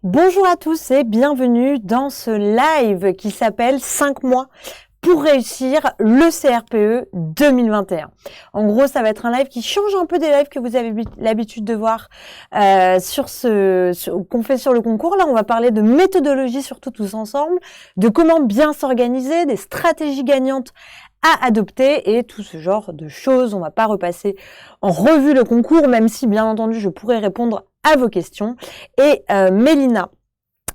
Bonjour à tous et bienvenue dans ce live qui s'appelle 5 mois pour réussir le CRPE 2021. En gros, ça va être un live qui change un peu des lives que vous avez l'habitude de voir qu'on fait sur le concours. Là, on va parler de méthodologie surtout tous ensemble, de comment bien s'organiser, des stratégies gagnantes à adopter et tout ce genre de choses. On va pas repasser en revue le concours, même si bien entendu je pourrais répondre à vos questions. Et Mélina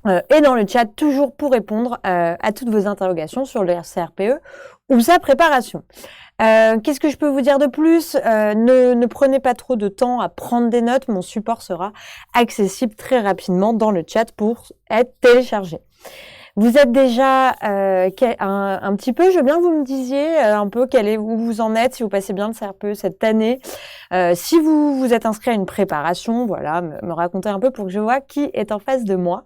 est dans le chat toujours pour répondre à toutes vos interrogations sur le CRPE ou sa préparation. Qu'est-ce que je peux vous dire de plus? Ne prenez pas trop de temps à prendre des notes. Mon support sera accessible très rapidement dans le chat pour être téléchargé. Vous êtes déjà un petit peu, je veux bien que vous me disiez un peu où vous en êtes, si vous passez bien le CRPE cette année, si vous êtes inscrit à une préparation, voilà, me raconter un peu pour que je vois qui est en face de moi.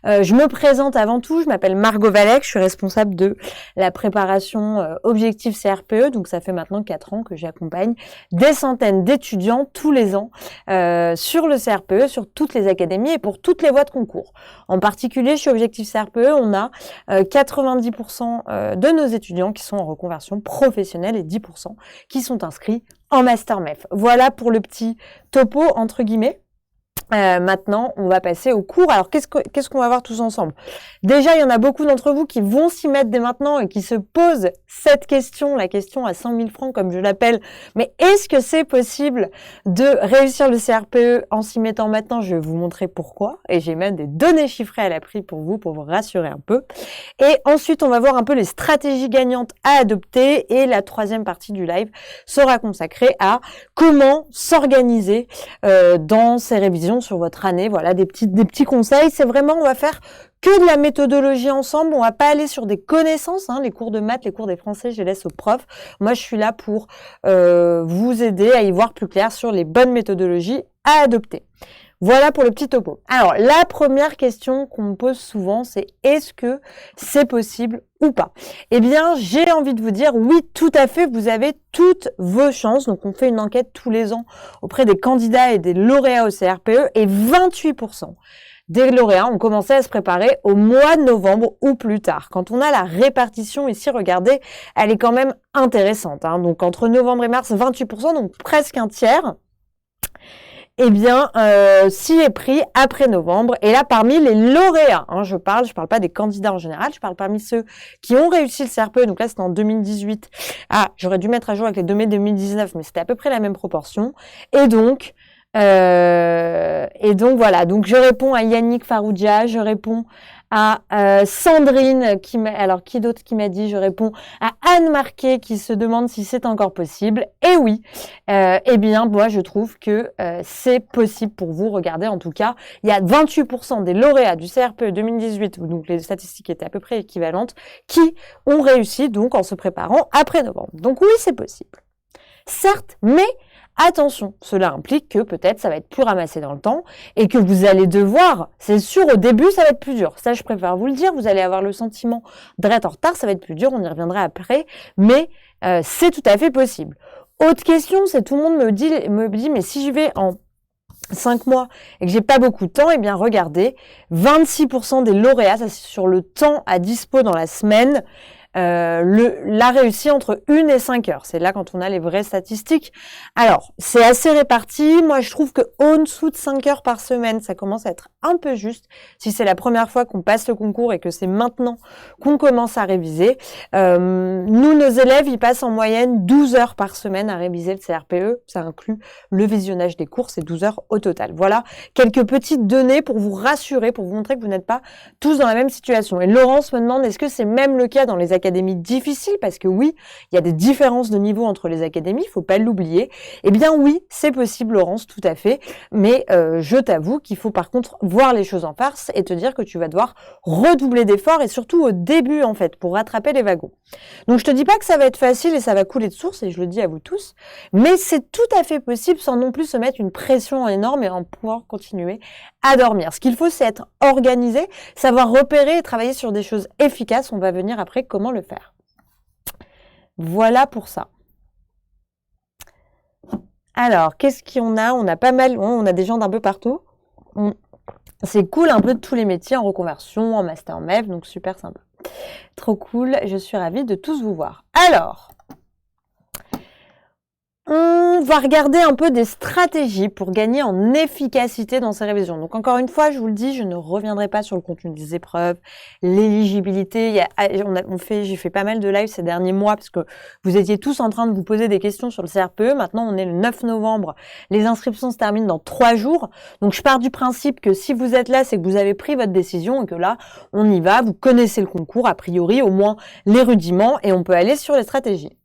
Je me présente avant tout, je m'appelle Margot Valec, je suis responsable de la préparation Objectif CRPE, donc ça fait maintenant 4 ans que j'accompagne des centaines d'étudiants tous les ans sur le CRPE, sur toutes les académies et pour toutes les voies de concours. En particulier, chez Objectif CRPE, on a 90% de nos étudiants qui sont en reconversion professionnelle et 10% qui sont inscrits en Master MEF. Voilà pour le petit topo, entre guillemets. Maintenant, on va passer au cours. Alors, qu'est-ce qu'on va voir tous ensemble? Déjà, il y en a beaucoup d'entre vous qui vont s'y mettre dès maintenant et qui se posent cette question, la question à 100 000 francs, comme je l'appelle. Mais est-ce que c'est possible de réussir le CRPE en s'y mettant maintenant? Je vais vous montrer pourquoi. Et j'ai même des données chiffrées à l'appui pour vous rassurer un peu. Et ensuite, on va voir un peu les stratégies gagnantes à adopter. Et la troisième partie du live sera consacrée à comment s'organiser dans ces révisions sur votre année. Voilà, des petits conseils. C'est vraiment, on va faire que de la méthodologie ensemble. On va pas aller sur des connaissances, les cours de maths, les cours des français, je les laisse aux profs. Moi, je suis là pour vous aider à y voir plus clair sur les bonnes méthodologies à adopter. Voilà pour le petit topo. Alors, la première question qu'on me pose souvent, c'est est-ce que c'est possible ou pas? Eh bien, j'ai envie de vous dire oui, tout à fait, vous avez toutes vos chances. Donc, on fait une enquête tous les ans auprès des candidats et des lauréats au CRPE et 28% des lauréats ont commencé à se préparer au mois de novembre ou plus tard. Quand on a la répartition ici, regardez, elle est quand même intéressante. Donc, entre novembre et mars, 28%, donc presque un tiers. Eh bien, s'y est pris après novembre. Et là, parmi les lauréats, je parle pas des candidats en général, je parle parmi ceux qui ont réussi le CRPE. Donc là, c'était en 2018. Ah, j'aurais dû mettre à jour avec les données 2019, mais c'était à peu près la même proportion. Et donc voilà. Donc je réponds à Yannick Faroudia, je réponds à Sandrine qui d'autre qui m'a dit, je réponds à Anne Marquet qui se demande si c'est encore possible. Et oui, eh bien moi je trouve que c'est possible pour vous. Regardez, en tout cas, il y a 28% des lauréats du CRPE 2018, donc les statistiques étaient à peu près équivalentes, qui ont réussi donc en se préparant après novembre. Donc oui, c'est possible. Certes, mais attention, cela implique que peut-être ça va être plus ramassé dans le temps et que vous allez devoir, c'est sûr, au début, ça va être plus dur. Ça, je préfère vous le dire, vous allez avoir le sentiment d'être en retard, ça va être plus dur, on y reviendra après, mais c'est tout à fait possible. Autre question, c'est tout le monde me dit, mais si je vais en 5 mois et que j'ai pas beaucoup de temps, eh bien regardez, 26% des lauréats, ça c'est sur le temps à dispo dans la semaine, l'a réussi entre 1 et 5 heures. C'est là quand on a les vraies statistiques. Alors, c'est assez réparti. Moi, je trouve que en dessous de 5 heures par semaine, ça commence à être un peu juste. Si c'est la première fois qu'on passe le concours et que c'est maintenant qu'on commence à réviser. Nous, nos élèves, ils passent en moyenne 12 heures par semaine à réviser le CRPE. Ça inclut le visionnage des cours, c'est 12 heures au total. Voilà quelques petites données pour vous rassurer, pour vous montrer que vous n'êtes pas tous dans la même situation. Et Laurence me demande, est-ce que c'est même le cas dans les académies difficiles? Parce que oui, il y a des différences de niveau entre les académies, il faut pas l'oublier. Eh bien oui, c'est possible, Laurence, tout à fait. Mais je t'avoue qu'il faut par contre voir les choses en farce et te dire que tu vas devoir redoubler d'efforts et surtout au début en fait pour rattraper les wagons. Donc je te dis pas que ça va être facile et ça va couler de source et je le dis à vous tous, mais c'est tout à fait possible sans non plus se mettre une pression énorme et en pouvoir continuer à dormir. Ce qu'il faut, c'est être organisé, savoir repérer et travailler sur des choses efficaces. On va venir après comment le faire. Voilà pour ça. Alors, qu'est-ce qu'on a? On a pas mal, on a des gens d'un peu partout. C'est cool, un peu de tous les métiers en reconversion, en master MEF, donc super sympa. Trop cool, je suis ravie de tous vous voir. Alors, on va regarder un peu des stratégies pour gagner en efficacité dans ces révisions. Donc encore une fois, je vous le dis, je ne reviendrai pas sur le contenu des épreuves, l'éligibilité. J'ai fait pas mal de lives ces derniers mois parce que vous étiez tous en train de vous poser des questions sur le CRPE. Maintenant, on est le 9 novembre. Les inscriptions se terminent dans 3 jours. Donc je pars du principe que si vous êtes là, c'est que vous avez pris votre décision et que là, on y va. Vous connaissez le concours, a priori, au moins les rudiments, et on peut aller sur les stratégies.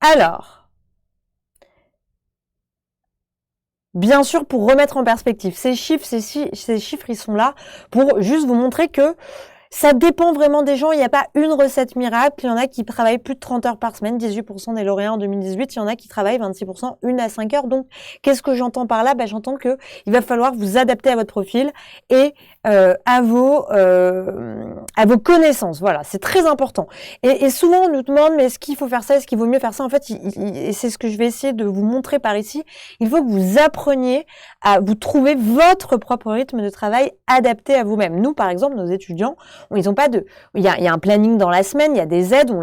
Alors, bien sûr, pour remettre en perspective, ces chiffres, ils sont là pour juste vous montrer que ça dépend vraiment des gens. Il n'y a pas une recette miracle. Il y en a qui travaillent plus de 30 heures par semaine, 18% des lauréats en 2018. Il y en a qui travaillent 26%, 1 à 5 heures. Donc, qu'est-ce que j'entends par là? J'entends que il va falloir vous adapter à votre profil et à vos connaissances. Voilà, c'est très important. Et souvent, on nous demande, mais est-ce qu'il faut faire ça? Est-ce qu'il vaut mieux faire ça? En fait, et c'est ce que je vais essayer de vous montrer par ici. Il faut que vous appreniez à vous trouver votre propre rythme de travail adapté à vous-même. Nous, par exemple, nos étudiants, ils ont pas de, il y a un planning dans la semaine, il y a des aides,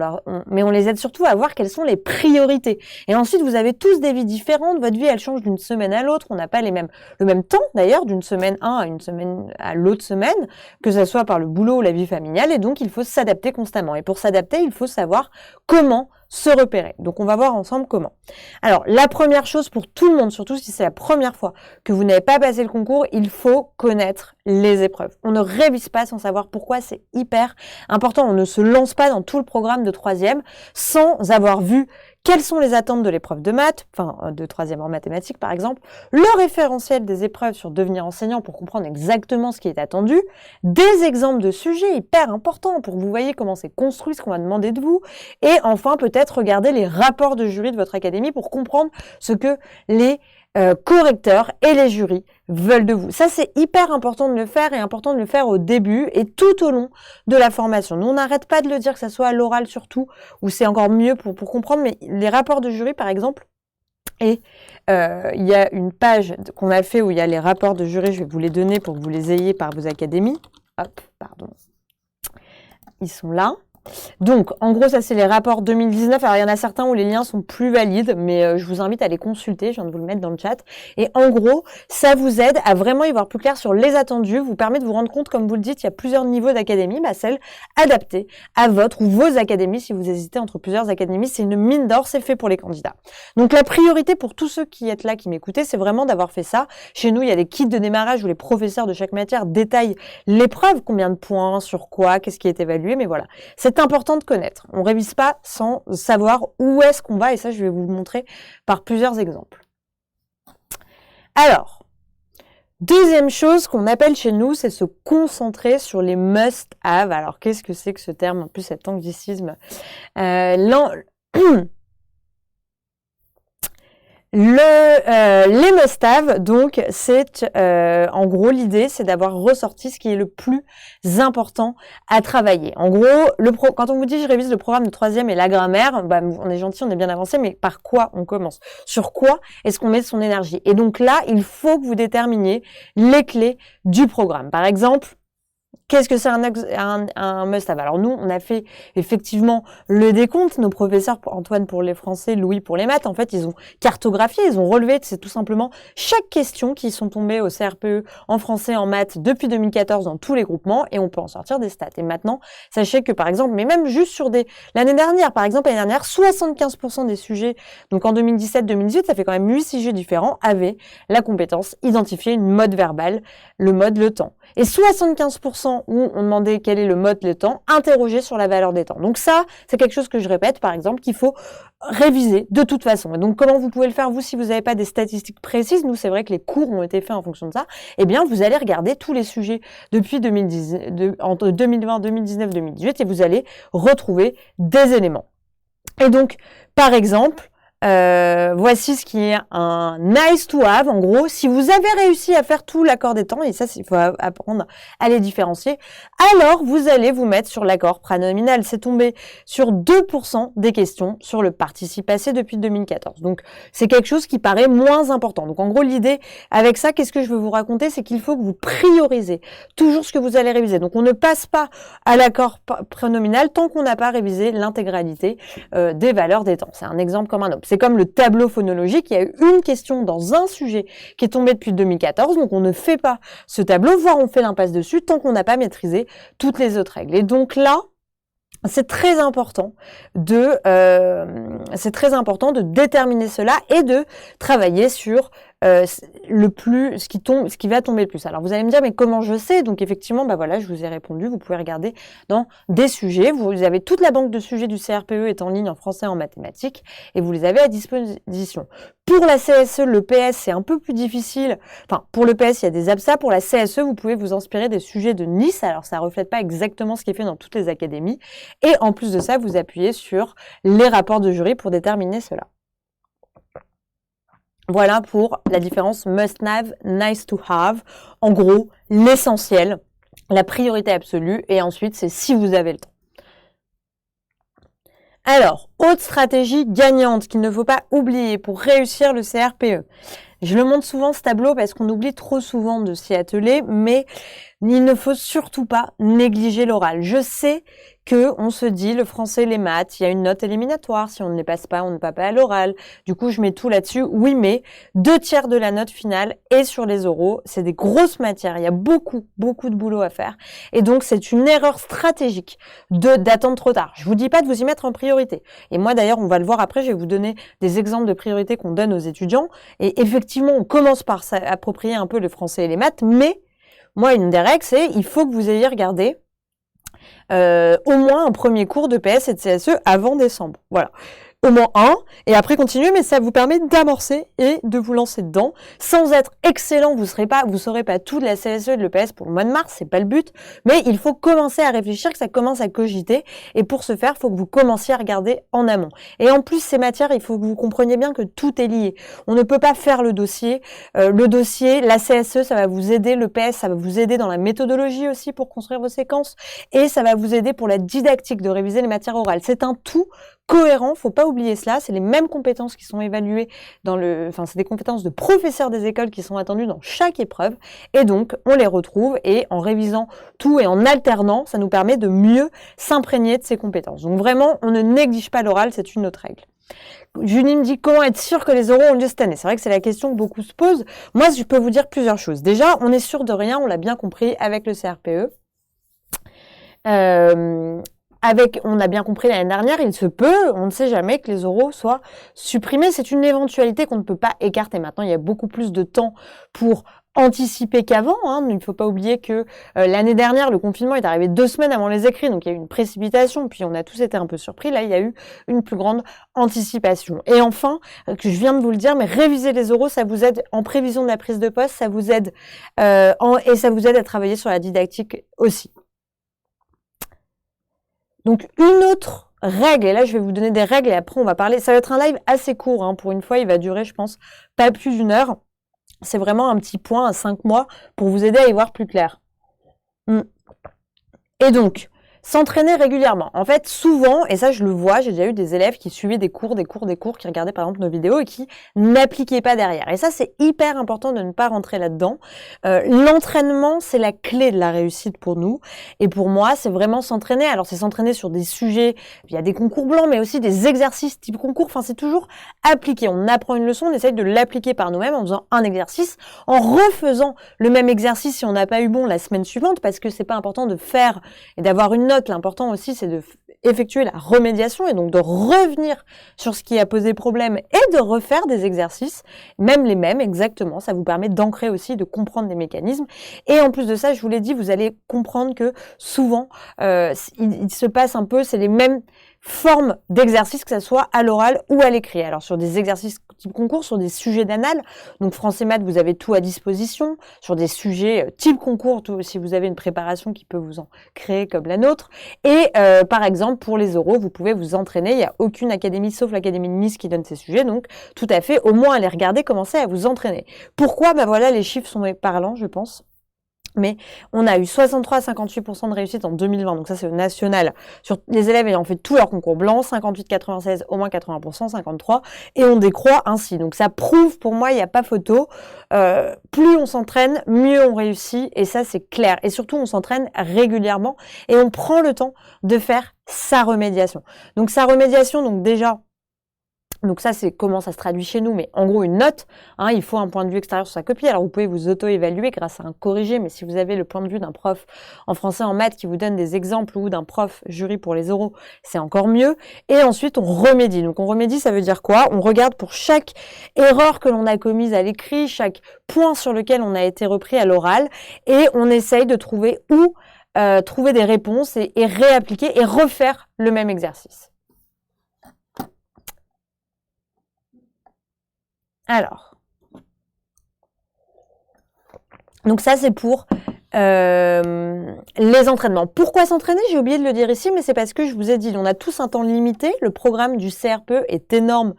mais on les aide surtout à voir quelles sont les priorités. Et ensuite, vous avez tous des vies différentes. Votre vie, elle change d'une semaine à l'autre. On n'a pas le même temps, d'ailleurs, d'une semaine à une semaine à l'autre semaine, que ça soit par le boulot ou la vie familiale. Et donc, il faut s'adapter constamment. Et pour s'adapter, il faut savoir comment se repérer. Donc, on va voir ensemble comment. Alors, la première chose pour tout le monde, surtout si c'est la première fois que vous n'avez pas passé le concours, il faut connaître les épreuves. On ne révise pas sans savoir pourquoi, c'est hyper important. On ne se lance pas dans tout le programme de 3e sans avoir vu quelles sont les attentes de l'épreuve de maths, enfin de 3e en mathématiques par exemple, le référentiel des épreuves sur devenir enseignant pour comprendre exactement ce qui est attendu, des exemples de sujets hyper importants pour que vous voyez comment c'est construit, ce qu'on va demander de vous, et enfin peut-être regarder les rapports de jury de votre académie pour comprendre ce que les correcteurs et les jurys veulent de vous. Ça, c'est hyper important de le faire et important de le faire au début et tout au long de la formation. Nous, on n'arrête pas de le dire, que ça soit à l'oral surtout, où c'est encore mieux pour comprendre, mais les rapports de jury, par exemple, et il y a une page qu'on a fait où il y a les rapports de jury, je vais vous les donner pour que vous les ayez par vos académies. Hop, pardon. Ils sont là. Donc, en gros, ça, c'est les rapports 2019. Alors, il y en a certains où les liens sont plus valides, mais je vous invite à les consulter. Je viens de vous le mettre dans le chat. Et en gros, ça vous aide à vraiment y voir plus clair sur les attendus, vous permet de vous rendre compte, comme vous le dites, il y a plusieurs niveaux d'académie, celle adaptée à votre ou vos académies. Si vous hésitez entre plusieurs académies, c'est une mine d'or, c'est fait pour les candidats. Donc, la priorité pour tous ceux qui êtes là, qui m'écoutez, c'est vraiment d'avoir fait ça. Chez nous, il y a des kits de démarrage où les professeurs de chaque matière détaillent l'épreuve, combien de points, sur quoi, qu'est-ce qui est évalué, mais voilà. C'est important de connaître. On révise pas sans savoir où est-ce qu'on va, et ça, je vais vous le montrer par plusieurs exemples. Alors, deuxième chose qu'on appelle chez nous, c'est se concentrer sur les must-have. Alors, qu'est-ce que c'est que ce terme? En plus, cet anglicisme. Les must-have, donc, c'est en gros l'idée, c'est d'avoir ressorti ce qui est le plus important à travailler. En gros, quand on vous dit je révise le programme de 3e et la grammaire, on est gentil, on est bien avancé, mais par quoi on commence? Sur quoi est-ce qu'on met son énergie? Et donc là, il faut que vous déterminiez les clés du programme. Par exemple, qu'est-ce que c'est un must-have? Alors nous, on a fait effectivement le décompte. Nos professeurs, Antoine pour les français, Louis pour les maths, en fait, ils ont cartographié, ils ont relevé, c'est tout simplement chaque question qui sont tombées au CRPE en français, en maths depuis 2014 dans tous les groupements, et on peut en sortir des stats. Et maintenant, sachez que par exemple, mais même juste sur l'année dernière, par exemple, l'année dernière, 75% des sujets, donc en 2017-2018, ça fait quand même 8 sujets différents, avaient la compétence identifier une mode verbale, le mode, le temps. Et 75% où on demandait quel est le mode, le temps, interroger sur la valeur des temps. Donc ça, c'est quelque chose que je répète, par exemple, qu'il faut réviser de toute façon. Et donc, comment vous pouvez le faire, vous, si vous n'avez pas des statistiques précises? Nous, c'est vrai que les cours ont été faits en fonction de ça. Eh bien, vous allez regarder tous les sujets depuis entre 2020, 2019, 2018 et vous allez retrouver des éléments. Et donc, par exemple, voici ce qui est un nice to have. En gros, si vous avez réussi à faire tout l'accord des temps, et ça, il faut apprendre à les différencier, alors vous allez vous mettre sur l'accord pranominal. C'est tombé sur 2% des questions sur le participe passé depuis 2014. Donc, c'est quelque chose qui paraît moins important. Donc, en gros, l'idée avec ça, qu'est-ce que je veux vous raconter, c'est qu'il faut que vous priorisez toujours ce que vous allez réviser. Donc, on ne passe pas à l'accord pranominal tant qu'on n'a pas révisé l'intégralité des valeurs des temps. C'est un exemple comme un autre. C'est comme le tableau phonologique. Il y a eu une question dans un sujet qui est tombé depuis 2014. Donc, on ne fait pas ce tableau, voire on fait l'impasse dessus tant qu'on n'a pas maîtrisé toutes les autres règles. Et donc là, c'est très important de déterminer cela et de travailler sur ce qui va tomber le plus. Alors vous allez me dire mais comment je sais? Donc effectivement voilà, je vous ai répondu, vous pouvez regarder dans des sujets, vous avez toute la banque de sujets du CRPE est en ligne en français et en mathématiques et vous les avez à disposition. Pour la CSE, le PS c'est un peu plus difficile. Enfin, pour le PS, il y a des ABSA, pour la CSE, vous pouvez vous inspirer des sujets de Nice. Alors ça reflète pas exactement ce qui est fait dans toutes les académies et en plus de ça, vous appuyez sur les rapports de jury pour déterminer cela. Voilà pour la différence must-have, nice to have. En gros, l'essentiel, la priorité absolue, et ensuite, c'est si vous avez le temps. Alors, autre stratégie gagnante qu'il ne faut pas oublier pour réussir le CRPE. Je le montre souvent ce tableau parce qu'on oublie trop souvent de s'y atteler, mais il ne faut surtout pas négliger l'oral. Je sais que on se dit le français, les maths, il y a une note éliminatoire. Si on ne les passe pas, on ne passe pas à l'oral. Du coup, je mets tout là-dessus. Oui, mais 2/3 de la note finale est sur les oraux. C'est des grosses matières. Il y a beaucoup de boulot à faire. Et donc, c'est une erreur stratégique d'attendre trop tard. Je vous dis pas de vous y mettre en priorité. Et moi, d'ailleurs, on va le voir après. Je vais vous donner des exemples de priorités qu'on donne aux étudiants. Et effectivement, on commence par s'approprier un peu le français et les maths. Mais moi, une des règles, c'est il faut que vous ayez regardé au moins un premier cours de PS et de CSE avant décembre. Voilà. Au moins un, et après continuer, mais ça vous permet d'amorcer et de vous lancer dedans. Sans être excellent, vous saurez pas tout de la CSE et de l'EPS pour le mois de mars, c'est pas le but, mais il faut commencer à réfléchir, que ça commence à cogiter, et pour ce faire, il faut que vous commenciez à regarder en amont. Et en plus, ces matières, il faut que vous compreniez bien que tout est lié. On ne peut pas faire le dossier, la CSE, ça va vous aider, l'EPS, ça va vous aider dans la méthodologie aussi pour construire vos séquences, et ça va vous aider pour la didactique de réviser les matières orales. C'est un tout cohérent, faut pas oublier cela, c'est les mêmes compétences qui sont évaluées c'est des compétences de professeurs des écoles qui sont attendues dans chaque épreuve, et donc on les retrouve, et en révisant tout et en alternant, ça nous permet de mieux s'imprégner de ces compétences. Donc vraiment, on ne néglige pas l'oral, c'est une autre règle. Julie me dit comment être sûr que les oraux ont lieu cette année. C'est vrai que c'est la question que beaucoup se posent. Moi, je peux vous dire plusieurs choses. Déjà, on est sûr de rien, on l'a bien compris avec le CRPE. On a bien compris l'année dernière, il se peut, on ne sait jamais, que les oraux soient supprimés. C'est une éventualité qu'on ne peut pas écarter. Maintenant, il y a beaucoup plus de temps pour anticiper qu'avant. Il ne faut pas oublier que l'année dernière, le confinement est arrivé 2 semaines avant les écrits, donc il y a eu une précipitation, puis on a tous été un peu surpris. Là, il y a eu une plus grande anticipation. Et enfin, que je viens de vous le dire, mais réviser les oraux, ça vous aide en prévision de la prise de poste, ça vous aide et ça vous aide à travailler sur la didactique aussi. Donc, une autre règle, et là, je vais vous donner des règles, et après, on va parler. Ça va être un live assez court, pour une fois, il va durer, je pense, pas plus d'1 heure. C'est vraiment un petit point à 5 mois pour vous aider à y voir plus clair. Et donc, s'entraîner régulièrement. En fait, souvent, et ça je le vois, j'ai déjà eu des élèves qui suivaient des cours, qui regardaient par exemple nos vidéos et qui n'appliquaient pas derrière. Et ça, c'est hyper important de ne pas rentrer là-dedans. L'entraînement, c'est la clé de la réussite pour nous. Et pour moi, c'est vraiment s'entraîner. Alors, c'est s'entraîner sur des sujets, il y a des concours blancs, mais aussi des exercices type concours. Enfin, c'est toujours appliquer. On apprend une leçon, on essaye de l'appliquer par nous-mêmes en faisant un exercice, en refaisant le même exercice si on n'a pas eu bon la semaine suivante, parce que c'est pas important de faire et d'avoir une note. L'important aussi, c'est de effectuer la remédiation et donc de revenir sur ce qui a posé problème et de refaire des exercices, même les mêmes exactement. Ça vous permet d'ancrer aussi, de comprendre les mécanismes. Et en plus de ça, je vous l'ai dit, vous allez comprendre que souvent, il se passe un peu, c'est les mêmes forme d'exercice, que ce soit à l'oral ou à l'écrit. Alors sur des exercices type concours, sur des sujets d'anal, donc français maths, vous avez tout à disposition, sur des sujets type concours, tout, si vous avez une préparation qui peut vous en créer comme la nôtre. Et par exemple, pour les oraux, vous pouvez vous entraîner, il n'y a aucune académie, sauf l'académie de Nice qui donne ces sujets, donc tout à fait, au moins allez regarder, commencer à vous entraîner. Pourquoi? Ben voilà, les chiffres sont parlants, je pense. Mais on a eu 63 à 58% de réussite en 2020, donc ça c'est au national, sur les élèves ayant fait tous leurs concours blancs, 58-96, au moins 80%, 53, et on décroît ainsi. Donc ça prouve, pour moi, il n'y a pas photo, plus on s'entraîne, mieux on réussit, et ça c'est clair. Et surtout, on s'entraîne régulièrement, et on prend le temps de faire sa remédiation. Donc sa remédiation, donc déjà, donc ça, c'est comment ça se traduit chez nous, mais en gros, une note, il faut un point de vue extérieur sur sa copie. Alors, vous pouvez vous auto-évaluer grâce à un corrigé, mais si vous avez le point de vue d'un prof en français, en maths, qui vous donne des exemples, ou d'un prof jury pour les oraux, c'est encore mieux. Et ensuite, on remédie. Donc, on remédie, ça veut dire quoi? On regarde pour chaque erreur que l'on a commise à l'écrit, chaque point sur lequel on a été repris à l'oral, et on essaye de trouver où trouver des réponses et réappliquer et refaire le même exercice. Alors, donc ça c'est pour les entraînements. Pourquoi s'entraîner? J'ai oublié de le dire ici, mais c'est parce que je vous ai dit, on a tous un temps limité, le programme du CRPE est énorme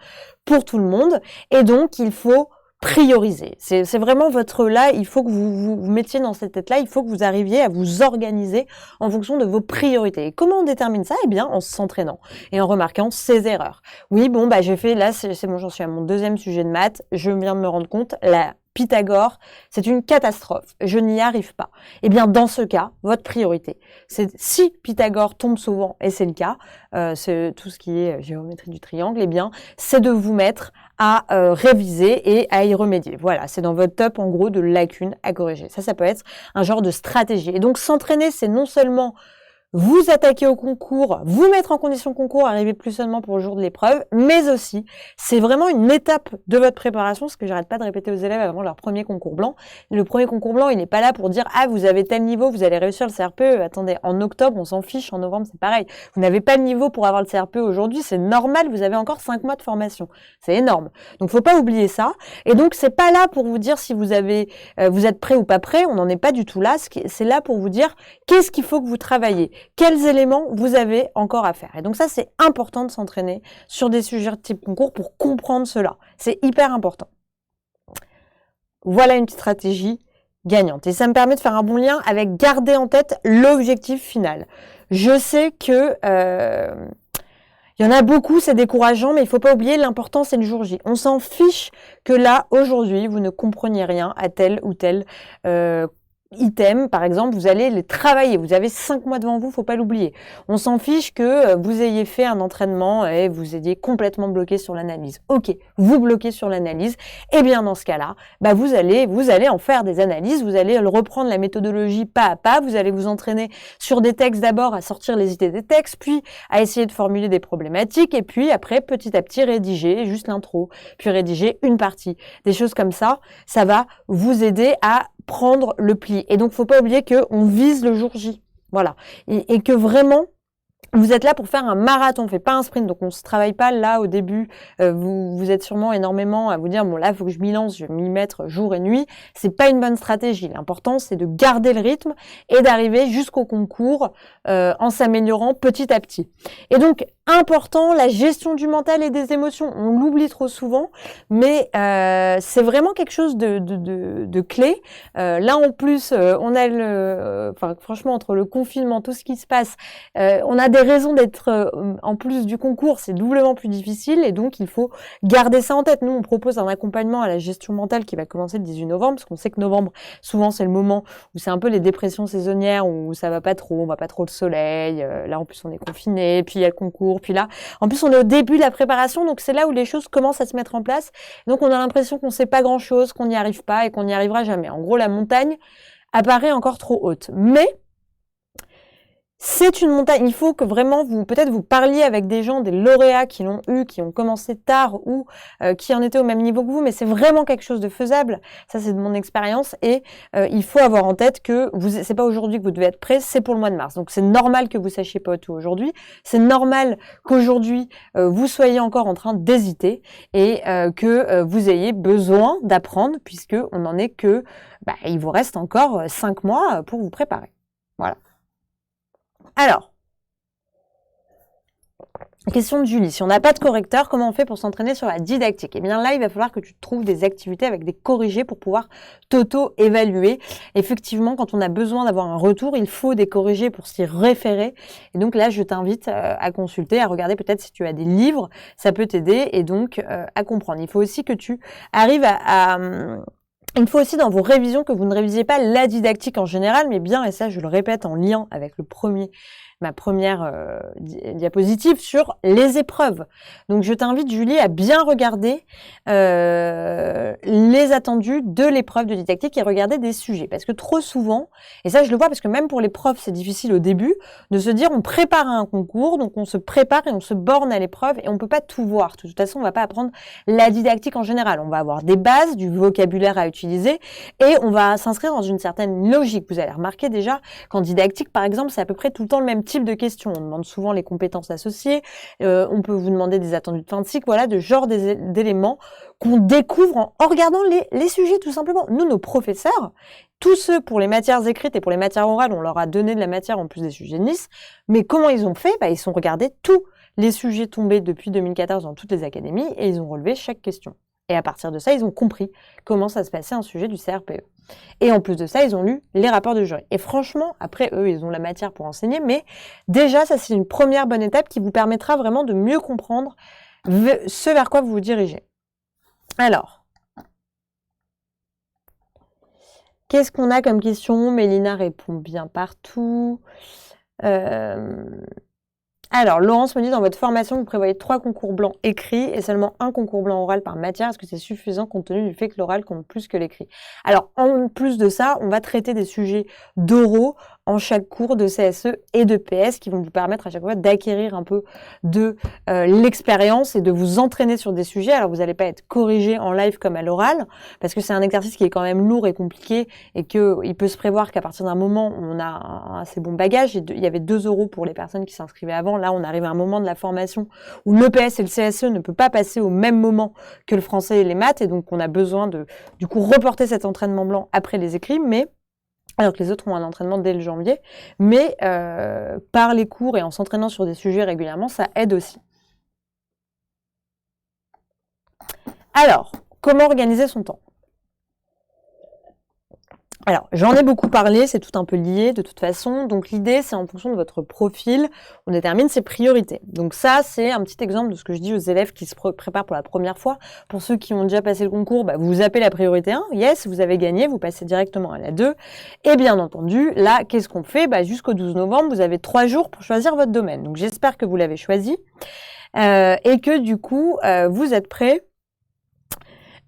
pour tout le monde, et donc il faut prioriser. C'est vraiment votre là, il faut que vous mettiez dans cette tête-là, il faut que vous arriviez à vous organiser en fonction de vos priorités. Et comment on détermine ça? Eh bien, en s'entraînant et en remarquant ses erreurs. Oui, bon, bah j'ai fait, là, c'est bon, j'en suis à mon deuxième sujet de maths, je viens de me rendre compte, la Pythagore, c'est une catastrophe, je n'y arrive pas. Eh bien, dans ce cas, votre priorité, c'est si Pythagore tombe souvent, et c'est le cas, c'est tout ce qui est géométrie du triangle, eh bien, c'est de vous mettre à réviser et à y remédier. Voilà, c'est dans votre top, en gros, de lacunes à corriger. Ça peut être un genre de stratégie. Et donc, s'entraîner, c'est non seulement vous attaquer au concours, vous mettre en condition concours, arriver plus seulement pour le jour de l'épreuve, mais aussi, c'est vraiment une étape de votre préparation, ce que j'arrête pas de répéter aux élèves avant leur premier concours blanc. Le premier concours blanc, il n'est pas là pour dire « Ah, vous avez tel niveau, vous allez réussir le CRPE. » Attendez, en octobre, on s'en fiche, en novembre, c'est pareil. Vous n'avez pas le niveau pour avoir le CRPE aujourd'hui, c'est normal, vous avez encore 5 mois de formation. C'est énorme. Donc, faut pas oublier ça. Et donc, c'est pas là pour vous dire si vous avez, vous êtes prêt ou pas prêt, on n'en est pas du tout là. C'est là pour vous dire qu'est-ce qu'il faut que vous travaillez. Quels éléments vous avez encore à faire? Et donc ça, c'est important de s'entraîner sur des sujets de type concours pour comprendre cela. C'est hyper important. Voilà une petite stratégie gagnante. Et ça me permet de faire un bon lien avec garder en tête l'objectif final. Je sais que il y en a beaucoup, c'est décourageant, mais il faut pas oublier, l'important, c'est le jour J. On s'en fiche que là, aujourd'hui, vous ne compreniez rien à tel ou tel item, par exemple, vous allez les travailler. Vous avez 5 mois devant vous, faut pas l'oublier. On s'en fiche que vous ayez fait un entraînement et vous ayez complètement bloqué sur l'analyse. Ok, vous bloquez sur l'analyse. Eh bien, dans ce cas-là, bah, vous allez en faire des analyses. Vous allez reprendre la méthodologie pas à pas. Vous allez vous entraîner sur des textes d'abord, à sortir les idées des textes, puis à essayer de formuler des problématiques, et puis après, petit à petit, rédiger juste l'intro, puis rédiger une partie. Des choses comme ça, ça va vous aider à prendre le pli. Et donc, faut pas oublier qu'on vise le jour J. Voilà. Et que vraiment, vous êtes là pour faire un marathon, on fait pas un sprint, donc on se travaille pas là au début. Vous êtes sûrement énormément à vous dire bon là il faut que je m'y lance, je vais m'y mettre jour et nuit. C'est pas une bonne stratégie. L'important c'est de garder le rythme et d'arriver jusqu'au concours en s'améliorant petit à petit. Et donc important, la gestion du mental et des émotions. On l'oublie trop souvent, mais c'est vraiment quelque chose de clé. Là en plus, on a franchement entre le confinement, tout ce qui se passe, on a des raisons d'être en plus du concours, c'est doublement plus difficile et donc il faut garder ça en tête. Nous, on propose un accompagnement à la gestion mentale qui va commencer le 18 novembre parce qu'on sait que novembre, souvent c'est le moment où c'est un peu les dépressions saisonnières où ça va pas trop, on voit pas trop le soleil. Là en plus on est confiné, puis il y a le concours, puis là en plus on est au début de la préparation, donc c'est là où les choses commencent à se mettre en place. Donc on a l'impression qu'on sait pas grand-chose, qu'on n'y arrive pas et qu'on n'y arrivera jamais. En gros, la montagne apparaît encore trop haute. Mais C'est une montagne. Il faut que vraiment peut-être vous parliez avec des gens, des lauréats qui l'ont eu, qui ont commencé tard ou qui en étaient au même niveau que vous, mais c'est vraiment quelque chose de faisable. Ça, c'est de mon expérience et il faut avoir en tête que c'est pas aujourd'hui que vous devez être prêt, c'est pour le mois de mars. Donc, c'est normal que vous sachiez pas tout aujourd'hui. C'est normal qu'aujourd'hui, vous soyez encore en train d'hésiter et que vous ayez besoin d'apprendre puisque on n'en est que, il vous reste encore 5 mois pour vous préparer. Voilà. Alors, question de Julie. Si on n'a pas de correcteur, comment on fait pour s'entraîner sur la didactique? Eh bien là, il va falloir que tu trouves des activités avec des corrigés pour pouvoir t'auto-évaluer. Effectivement, quand on a besoin d'avoir un retour, il faut des corrigés pour s'y référer. Et donc là, je t'invite à consulter, à regarder peut-être si tu as des livres, ça peut t'aider et donc à comprendre. Il faut aussi que tu arrives il faut aussi dans vos révisions que vous ne révisiez pas la didactique en général, mais bien, et ça je le répète en lien avec ma première diapositive sur les épreuves. Donc je t'invite Julie à bien regarder les attendus de l'épreuve de didactique et regarder des sujets. Parce que trop souvent, et ça je le vois parce que même pour les profs c'est difficile au début, de se dire on prépare à un concours, donc on se prépare et on se borne à l'épreuve et on peut pas tout voir. De toute façon on va pas apprendre la didactique en général. On va avoir des bases, du vocabulaire à utiliser et on va s'inscrire dans une certaine logique. Vous allez remarquer déjà qu'en didactique par exemple c'est à peu près tout le temps le même type de questions. On demande souvent les compétences associées, on peut vous demander des attendus de fin de cycle, voilà, de genre d'éléments qu'on découvre en regardant les sujets tout simplement. Nous, nos professeurs, tous ceux pour les matières écrites et pour les matières orales, on leur a donné de la matière en plus des sujets de Nice, mais comment ils ont fait? Ils ont regardé tous les sujets tombés depuis 2014 dans toutes les académies et ils ont relevé chaque question. Et à partir de ça, ils ont compris comment ça se passait un sujet du CRPE. Et en plus de ça, ils ont lu les rapports de jury. Et franchement, après, eux, ils ont la matière pour enseigner, mais déjà, ça, c'est une première bonne étape qui vous permettra vraiment de mieux comprendre ce vers quoi vous vous dirigez. Alors, qu'est-ce qu'on a comme question? Mélina répond bien partout. Alors, Laurence me dit, dans votre formation, vous prévoyez 3 concours blancs écrits et seulement 1 concours blanc oral par matière. Est-ce que c'est suffisant compte tenu du fait que l'oral compte plus que l'écrit? Alors, en plus de ça, on va traiter des sujets d'oraux en chaque cours de CSE et de PS qui vont vous permettre à chaque fois d'acquérir un peu de l'expérience et de vous entraîner sur des sujets. Alors, vous n'allez pas être corrigé en live comme à l'oral parce que c'est un exercice qui est quand même lourd et compliqué et qu'il peut se prévoir qu'à partir d'un moment où on a un assez bon bagage, il y avait 2 € pour les personnes qui s'inscrivaient avant. Là, on arrive à un moment de la formation où l'EPS et le CSE ne peut pas passer au même moment que le français et les maths et donc on a besoin de, du coup, reporter cet entraînement blanc après les écrits, mais alors que les autres ont un entraînement dès le janvier, mais par les cours et en s'entraînant sur des sujets régulièrement, ça aide aussi. Alors, comment organiser son temps? Alors, j'en ai beaucoup parlé, c'est tout un peu lié de toute façon. Donc, l'idée, c'est en fonction de votre profil, on détermine ses priorités. Donc ça, c'est un petit exemple de ce que je dis aux élèves qui se préparent pour la première fois. Pour ceux qui ont déjà passé le concours, vous zappez la priorité 1. Yes, vous avez gagné, vous passez directement à la 2. Et bien entendu, là, qu'est-ce qu'on fait? Jusqu'au 12 novembre, vous avez 3 jours pour choisir votre domaine. Donc, j'espère que vous l'avez choisi et que du coup, vous êtes prêts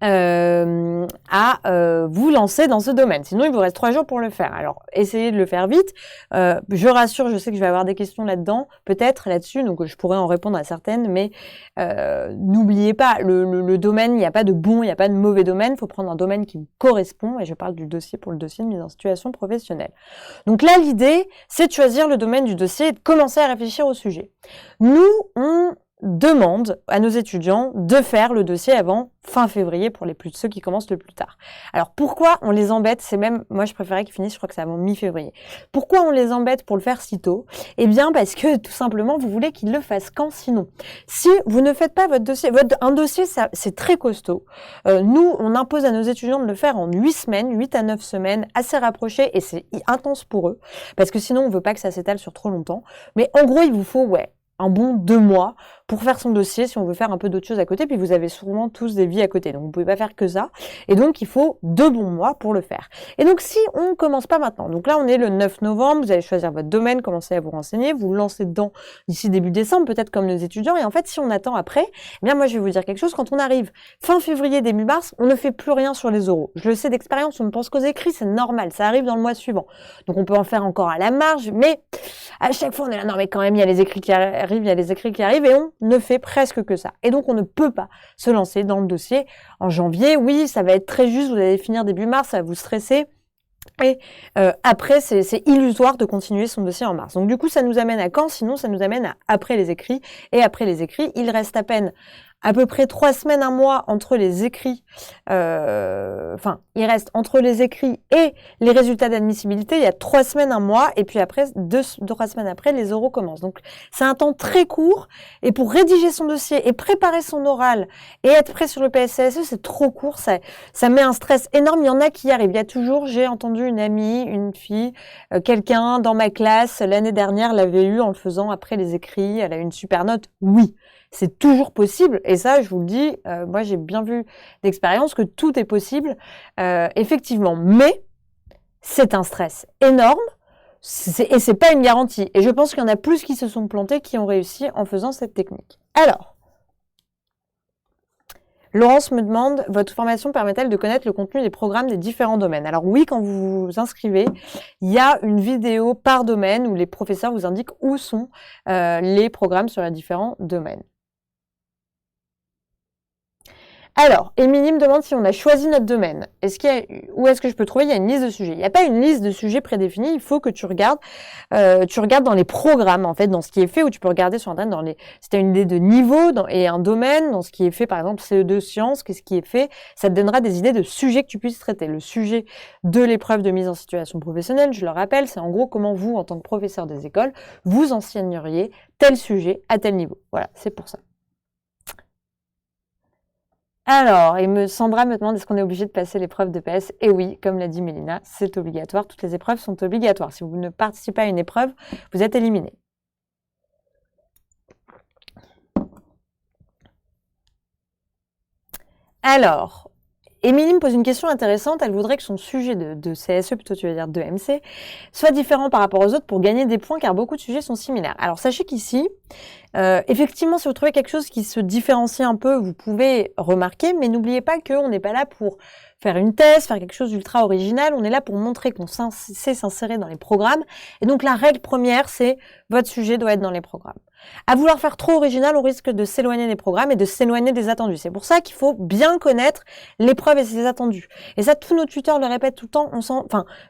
à vous lancer dans ce domaine. Sinon, il vous reste 3 jours pour le faire. Alors, essayez de le faire vite. Je rassure, je sais que je vais avoir des questions là-dedans, peut-être là-dessus, donc je pourrais en répondre à certaines, mais n'oubliez pas, le domaine, il n'y a pas de bon, il n'y a pas de mauvais domaine, il faut prendre un domaine qui vous correspond, et je parle du dossier pour le dossier de mise en situation professionnelle. Donc là, l'idée, c'est de choisir le domaine du dossier et de commencer à réfléchir au sujet. Nous, on demande à nos étudiants de faire le dossier avant fin février pour ceux qui commencent le plus tard. Alors pourquoi on les embête? C'est même, moi je préférais qu'ils finissent, je crois que c'est avant mi-février. Pourquoi on les embête pour le faire si tôt? Eh bien parce que tout simplement vous voulez qu'ils le fassent quand sinon? Si vous ne faites pas votre dossier, un dossier c'est très costaud. Nous on impose à nos étudiants de le faire en 8 semaines, 8 à 9 semaines, assez rapprochées et c'est intense pour eux parce que sinon on veut pas que ça s'étale sur trop longtemps. Mais en gros il vous faut un bon 2 mois pour faire son dossier si on veut faire un peu d'autres choses à côté. Puis vous avez sûrement tous des vies à côté, donc vous pouvez pas faire que ça. Et donc, il faut 2 bons mois pour le faire. Et donc, si on ne commence pas maintenant, donc là, on est le 9 novembre, vous allez choisir votre domaine, commencer à vous renseigner, vous lancez dedans d'ici début décembre, peut-être comme nos étudiants. Et en fait, si on attend après, eh bien, moi, je vais vous dire quelque chose. Quand on arrive fin février, début mars, on ne fait plus rien sur les oraux. Je le sais d'expérience, on ne pense qu'aux écrits, c'est normal, ça arrive dans le mois suivant. Donc, on peut en faire encore à la marge, mais à chaque fois, on est là, non, mais quand même, il y a les écrits qui arrivent, il y a les écrits qui arrivent, et on ne fait presque que ça. Et donc, on ne peut pas se lancer dans le dossier en janvier. Oui, ça va être très juste, vous allez finir début mars, ça va vous stresser. Et après, c'est illusoire de continuer son dossier en mars. Donc du coup, ça nous amène à quand? Sinon, ça nous amène à après les écrits. Et après les écrits, il reste à peu près 3 semaines, 1 mois entre les écrits. Il reste entre les écrits et les résultats d'admissibilité, il y a 3 semaines, 1 mois. Et puis après, 3 semaines après, les oraux commencent. Donc c'est un temps très court. Et pour rédiger son dossier et préparer son oral et être prêt sur le PSCSE, c'est trop court. Ça met un stress énorme. Il y en a qui y arrivent. Il y a toujours, j'ai entendu une amie, une fille, quelqu'un dans ma classe, l'année dernière, l'avait eu en le faisant après les écrits. Elle a eu une super note. Oui. C'est toujours possible, et ça, je vous le dis, moi j'ai bien vu d'expérience que tout est possible, effectivement, mais c'est un stress énorme, et c'est pas une garantie. Et je pense qu'il y en a plus qui se sont plantés, qui ont réussi en faisant cette technique. Alors, Laurence me demande, votre formation permet-elle de connaître le contenu des programmes des différents domaines? Alors oui, quand vous vous inscrivez, il y a une vidéo par domaine où les professeurs vous indiquent où sont les programmes sur les différents domaines. Alors, Émilie me demande si on a choisi notre domaine. Où est-ce que je peux trouver? Il y a une liste de sujets. Il n'y a pas une liste de sujets prédéfinie. Il faut que tu regardes dans les programmes, en fait, dans ce qui est fait, où tu peux regarder sur Internet si tu as une idée de niveau et un domaine, dans ce qui est fait, par exemple, CE2 sciences, qu'est-ce qui est fait, ça te donnera des idées de sujets que tu puisses traiter. Le sujet de l'épreuve de mise en situation professionnelle, je le rappelle, c'est en gros comment vous, en tant que professeur des écoles, vous enseigneriez tel sujet à tel niveau. Voilà, c'est pour ça. Alors, Sandra me demande est-ce qu'on est obligé de passer l'épreuve de PS? Et oui, comme l'a dit Mélina, c'est obligatoire. Toutes les épreuves sont obligatoires. Si vous ne participez à une épreuve, vous êtes éliminé. Alors, Émilie me pose une question intéressante. Elle voudrait que son sujet de CSE, plutôt tu veux dire de MC, soit différent par rapport aux autres pour gagner des points, car beaucoup de sujets sont similaires. Alors, sachez qu'ici, effectivement, si vous trouvez quelque chose qui se différencie un peu, vous pouvez remarquer, mais n'oubliez pas qu'on n'est pas là pour faire une thèse, faire quelque chose d'ultra original. On est là pour montrer qu'on sait s'insérer dans les programmes. Et donc, la règle première, c'est votre sujet doit être dans les programmes. À vouloir faire trop original, on risque de s'éloigner des programmes et de s'éloigner des attendus. C'est pour ça qu'il faut bien connaître l'épreuve et ses attendus. Et ça, tous nos tuteurs le répètent tout le temps.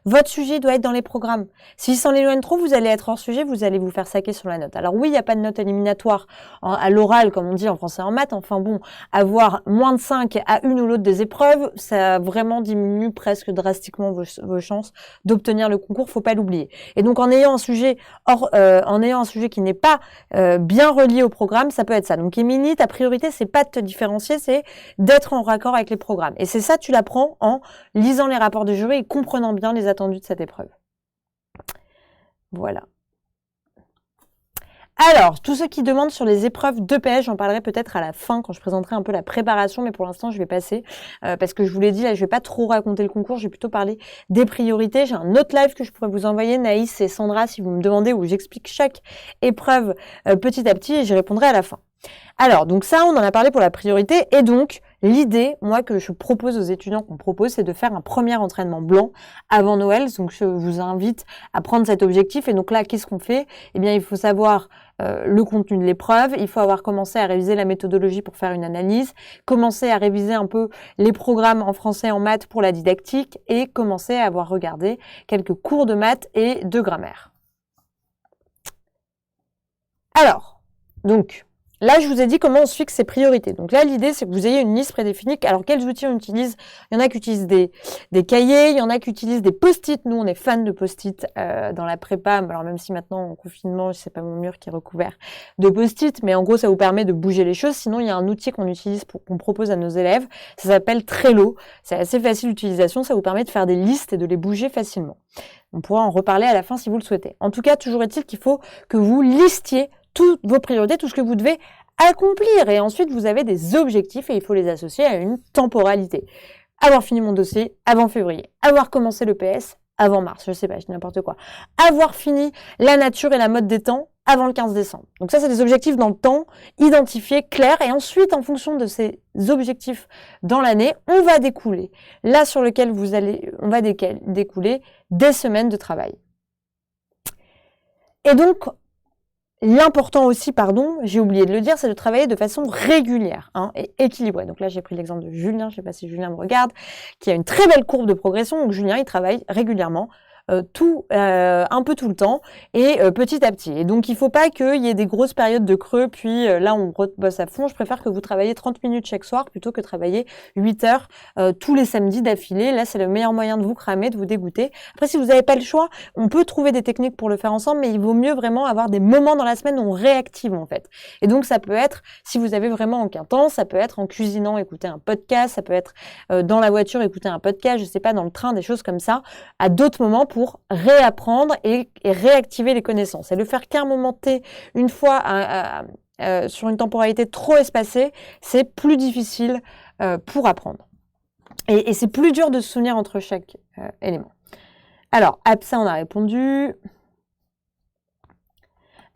Votre sujet doit être dans les programmes. S'il s'en éloigne trop, vous allez être hors sujet, vous allez vous faire saquer sur la note. Alors oui, il n'y a pas de note éliminatoire à l'oral, comme on dit en français et en maths. Enfin bon, avoir moins de 5 à une ou l'autre des épreuves, ça vraiment diminue presque drastiquement vos chances d'obtenir le concours. Faut pas l'oublier. Et donc en ayant un sujet qui n'est pas bien relié au programme, ça peut être ça. Donc Émilie, ta priorité, c'est pas de te différencier, c'est d'être en raccord avec les programmes. Et c'est ça, tu l'apprends en lisant les rapports de jury et comprenant bien les attendus de cette épreuve. Voilà. Alors, tous ceux qui demandent sur les épreuves d'EPS, j'en parlerai peut-être à la fin quand je présenterai un peu la préparation, mais pour l'instant, je vais passer parce que je vous l'ai dit, là, je vais pas trop raconter le concours, je vais plutôt parler des priorités. J'ai un autre live que je pourrais vous envoyer, Naïs et Sandra, si vous me demandez, où j'explique chaque épreuve petit à petit et j'y répondrai à la fin. Alors, donc ça, on en a parlé pour la priorité et donc, l'idée, moi, que je propose aux étudiants qu'on propose, c'est de faire un premier entraînement blanc avant Noël. Donc, je vous invite à prendre cet objectif. Et donc là, qu'est-ce qu'on fait? Eh bien, il faut savoir le contenu de l'épreuve. Il faut avoir commencé à réviser la méthodologie pour faire une analyse, commencer à réviser un peu les programmes en français et en maths pour la didactique et commencer à avoir regardé quelques cours de maths et de grammaire. Alors, donc, là, je vous ai dit comment on se fixe ses priorités. Donc là, l'idée, c'est que vous ayez une liste prédéfinie. Alors, quels outils on utilise? Il y en a qui utilisent des cahiers, il y en a qui utilisent des post-it. Nous, on est fans de post-it dans la prépa. Alors, même si maintenant, en confinement, c'est pas mon mur qui est recouvert de post-it, mais en gros, ça vous permet de bouger les choses. Sinon, il y a un outil qu'on utilise, qu'on propose à nos élèves. Ça s'appelle Trello. C'est assez facile d'utilisation. Ça vous permet de faire des listes et de les bouger facilement. On pourra en reparler à la fin si vous le souhaitez. En tout cas, toujours est-il qu'il faut que vous listiez toutes vos priorités, tout ce que vous devez accomplir. Et ensuite, vous avez des objectifs et il faut les associer à une temporalité. Avoir fini mon dossier avant février, avoir commencé le PS avant mars, je sais pas, je dis n'importe quoi. Avoir fini la nature et la mode des temps avant le 15 décembre. Donc ça, c'est des objectifs dans le temps, identifiés, clairs, et ensuite, en fonction de ces objectifs dans l'année, on va découler, là sur lequel on va découler des semaines de travail. Et donc, l'important aussi, j'ai oublié de le dire, c'est de travailler de façon régulière et équilibrée. Donc là, j'ai pris l'exemple de Julien, je ne sais pas si Julien me regarde, qui a une très belle courbe de progression. Donc Julien, il travaille régulièrement, un peu tout le temps et petit à petit. Et donc, il ne faut pas qu'il y ait des grosses périodes de creux, puis là, on bosse à fond. Je préfère que vous travaillez 30 minutes chaque soir plutôt que travailler 8 heures tous les samedis d'affilée. Là, c'est le meilleur moyen de vous cramer, de vous dégoûter. Après, si vous n'avez pas le choix, on peut trouver des techniques pour le faire ensemble, mais il vaut mieux vraiment avoir des moments dans la semaine où on réactive, en fait. Et donc, ça peut être, si vous avez vraiment aucun temps, ça peut être en cuisinant, écouter un podcast, ça peut être dans la voiture, écouter un podcast, je sais pas, dans le train, des choses comme ça, à d'autres moments pour réapprendre et réactiver les connaissances. Et le faire qu'à un moment T, une fois sur une temporalité trop espacée, c'est plus difficile pour apprendre. Et c'est plus dur de se souvenir entre chaque élément. Alors, ça, on a répondu.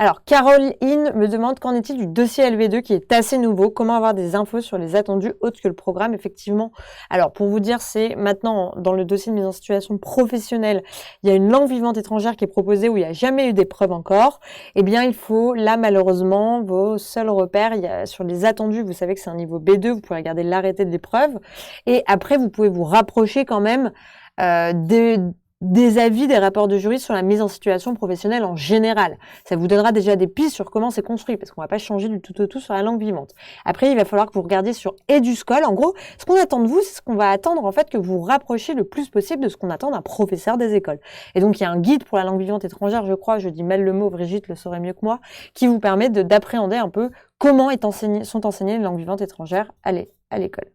Alors, Caroline me demande qu'en est-il du dossier LV2 qui est assez nouveau? Comment avoir des infos sur les attendus autres que le programme? Effectivement, alors pour vous dire, c'est maintenant dans le dossier de mise en situation professionnelle, il y a une langue vivante étrangère qui est proposée où il n'y a jamais eu d'épreuve encore. Eh bien, il faut, là malheureusement, vos seuls repères, sur les attendus, vous savez que c'est un niveau B2, vous pouvez regarder l'arrêté de l'épreuve. Et après, vous pouvez vous rapprocher quand même des avis, des rapports de jury sur la mise en situation professionnelle en général. Ça vous donnera déjà des pistes sur comment c'est construit, parce qu'on va pas changer du tout au tout sur la langue vivante. Après, il va falloir que vous regardiez sur EduSchool. En gros, ce qu'on attend de vous, c'est ce qu'on va attendre, en fait, que vous vous rapprochiez le plus possible de ce qu'on attend d'un professeur des écoles. Et donc, il y a un guide pour la langue vivante étrangère, je crois, je dis mal le mot, Brigitte le saurait mieux que moi, qui vous permet d'appréhender un peu comment sont enseignées les langues vivantes étrangères à l'école.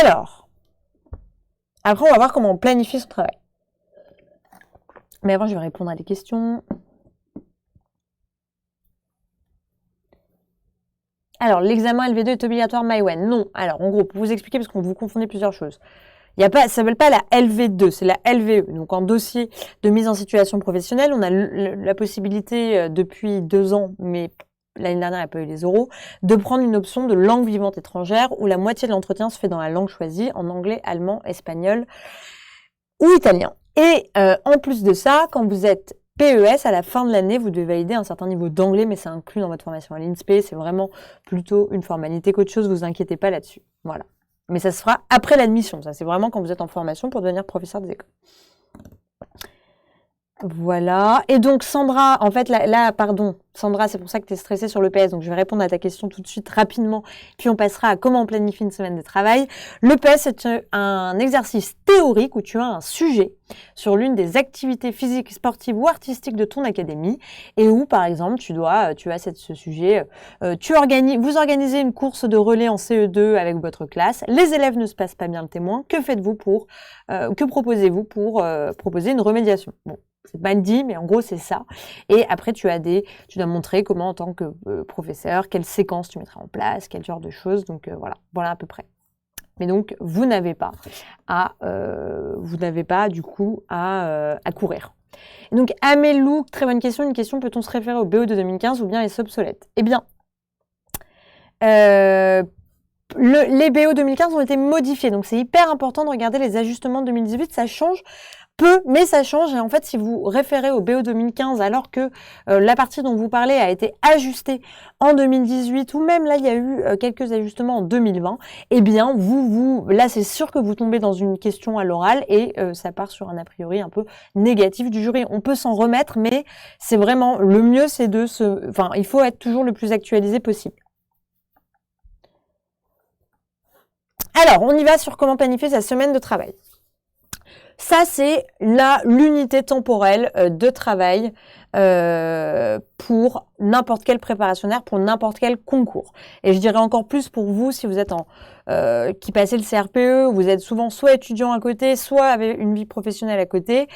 Alors, après, on va voir comment on planifie son travail. Mais avant, je vais répondre à des questions. Alors, l'examen LV2 est obligatoire MyWen? Non. Alors, en gros, pour vous expliquer, parce qu'on vous confondez plusieurs choses. Ça s'appelle pas la LV2, c'est la LVE. Donc, en dossier de mise en situation professionnelle, on a la possibilité depuis 2 ans, mais l'année dernière, il n'y a pas eu les oraux, de prendre une option de langue vivante étrangère où la moitié de l'entretien se fait dans la langue choisie, en anglais, allemand, espagnol ou italien. Et en plus de ça, quand vous êtes PES, à la fin de l'année, vous devez valider un certain niveau d'anglais, mais c'est inclus dans votre formation à l'INSPE. C'est vraiment plutôt une formalité qu'autre chose, vous inquiétez pas là-dessus. Voilà. Mais ça se fera après l'admission. Ça, c'est vraiment quand vous êtes en formation pour devenir professeur des écoles. Voilà. Et donc, Sandra, en fait, Sandra, c'est pour ça que tu es stressée sur le PS. Donc, je vais répondre à ta question tout de suite rapidement. Puis, on passera à comment on planifie une semaine de travail. Le PS, c'est un exercice théorique où tu as un sujet sur l'une des activités physiques, sportives ou artistiques de ton académie et où, par exemple, tu as ce sujet, vous organisez une course de relais en CE2 avec votre classe. Les élèves ne se passent pas bien le témoin. Que proposez-vous pour proposer une remédiation? Bon. C'est mal dit, mais en gros, c'est ça. Et après, tu dois montrer comment, en tant que professeur, quelle séquence tu mettras en place, quel genre de choses. Donc, voilà à peu près. Mais donc, vous n'avez pas du coup à courir. Donc, Amélou, très bonne question. Une question, peut-on se référer au BO de 2015 ou bien est-ce obsolète? Eh bien, les BO 2015 ont été modifiés. Donc, c'est hyper important de regarder les ajustements de 2018. Ça change peu, mais ça change. Et en fait, si vous référez au BO 2015, alors que la partie dont vous parlez a été ajustée en 2018, ou même là, il y a eu quelques ajustements en 2020, eh bien, là, c'est sûr que vous tombez dans une question à l'oral et ça part sur un a priori un peu négatif du jury. On peut s'en remettre, mais c'est vraiment le mieux, c'est il faut être toujours le plus actualisé possible. Alors, on y va sur comment planifier sa semaine de travail. Ça, c'est l'unité temporelle de travail pour n'importe quel préparationnaire, pour n'importe quel concours. Et je dirais encore plus pour vous si vous êtes qui passez le CRPE, vous êtes souvent soit étudiant à côté, soit avec une vie professionnelle à côté.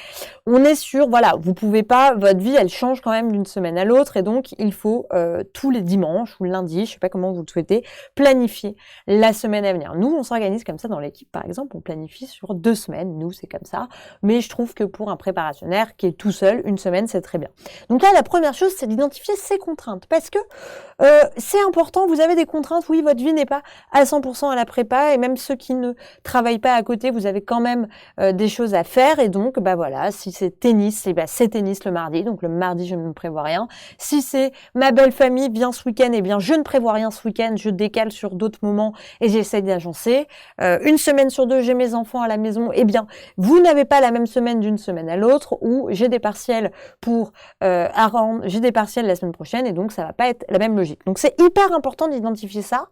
On est sûr, voilà, vous pouvez pas, votre vie, elle change quand même d'une semaine à l'autre, et donc il faut tous les dimanches ou le lundi, je sais pas comment vous le souhaitez, planifier la semaine à venir. Nous, on s'organise comme ça dans l'équipe, par exemple, on planifie sur 2 semaines, nous, c'est comme ça, mais je trouve que pour un préparationnaire qui est tout seul, une semaine, c'est très bien. Donc là, la première chose, c'est d'identifier ses contraintes, parce que c'est important, vous avez des contraintes, oui, votre vie n'est pas à 100% à la prépa, et même ceux qui ne travaillent pas à côté, vous avez quand même des choses à faire, et donc, bah voilà, si c'est tennis, et bah c'est tennis le mardi, donc le mardi, je ne prévois rien. Si c'est ma belle famille vient ce week-end, eh bien, je ne prévois rien ce week-end, je décale sur d'autres moments et j'essaie d'agencer. Une semaine sur 2, j'ai mes enfants à la maison, eh bien, vous n'avez pas la même semaine d'une semaine à l'autre, où j'ai des partiels à rendre, j'ai des partiels la semaine prochaine, et donc ça va pas être la même logique. Donc c'est hyper important d'identifier ça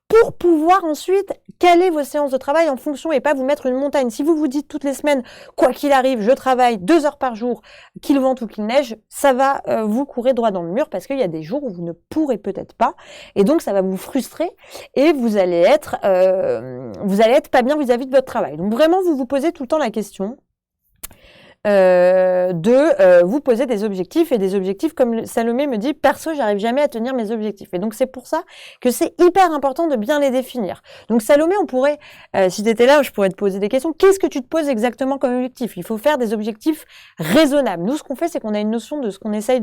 pour pouvoir ensuite caler vos séances de travail en fonction et pas vous mettre une montagne. Si vous vous dites toutes les semaines, quoi qu'il arrive, je travaille 2 heures par jour, qu'il vente ou qu'il neige, ça va vous courir droit dans le mur parce qu'il y a des jours où vous ne pourrez peut-être pas, et donc ça va vous frustrer et vous allez être pas bien vis-à-vis de votre travail. Donc vraiment, vous vous posez tout le temps la question vous poser des objectifs, et des objectifs, comme Salomé me dit, perso, j'arrive jamais à tenir mes objectifs. Et donc, c'est pour ça que c'est hyper important de bien les définir. Donc, Salomé, on pourrait, si tu étais là, je pourrais te poser des questions. Qu'est-ce que tu te poses exactement comme objectif? Il faut faire des objectifs raisonnables. Nous, ce qu'on fait, c'est qu'on a une notion de ce qu'on essaye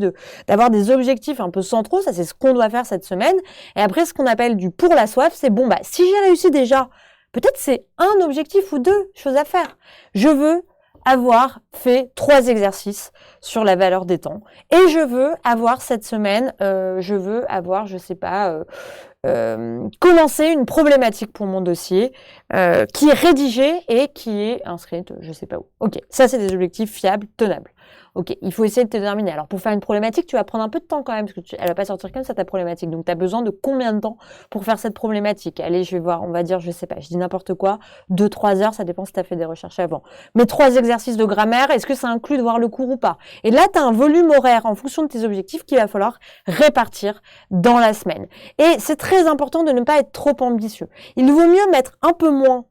d'avoir des objectifs un peu centraux. Ça, c'est ce qu'on doit faire cette semaine. Et après, ce qu'on appelle du pour la soif, c'est bon, bah, si j'ai réussi déjà, peut-être c'est un objectif ou 2 choses à faire. Je veux avoir fait 3 exercices sur la valeur des temps, et je veux avoir cette semaine, je sais pas, commencer une problématique pour mon dossier qui est rédigée et qui est inscrite, je sais pas où. Ok, ça c'est des objectifs fiables, tenables. Ok, il faut essayer de te déterminer. Alors pour faire une problématique, tu vas prendre un peu de temps quand même, parce que elle va pas sortir comme ça ta problématique. Donc tu as besoin de combien de temps pour faire cette problématique? Allez, je vais voir, on va dire, je sais pas, je dis n'importe quoi, 2-3 heures, ça dépend si tu as fait des recherches avant. Mais 3 exercices de grammaire, est-ce que ça inclut de voir le cours ou pas? Et là, tu as un volume horaire en fonction de tes objectifs qu'il va falloir répartir dans la semaine. Et c'est très important de ne pas être trop ambitieux. Il vaut mieux mettre un peu moins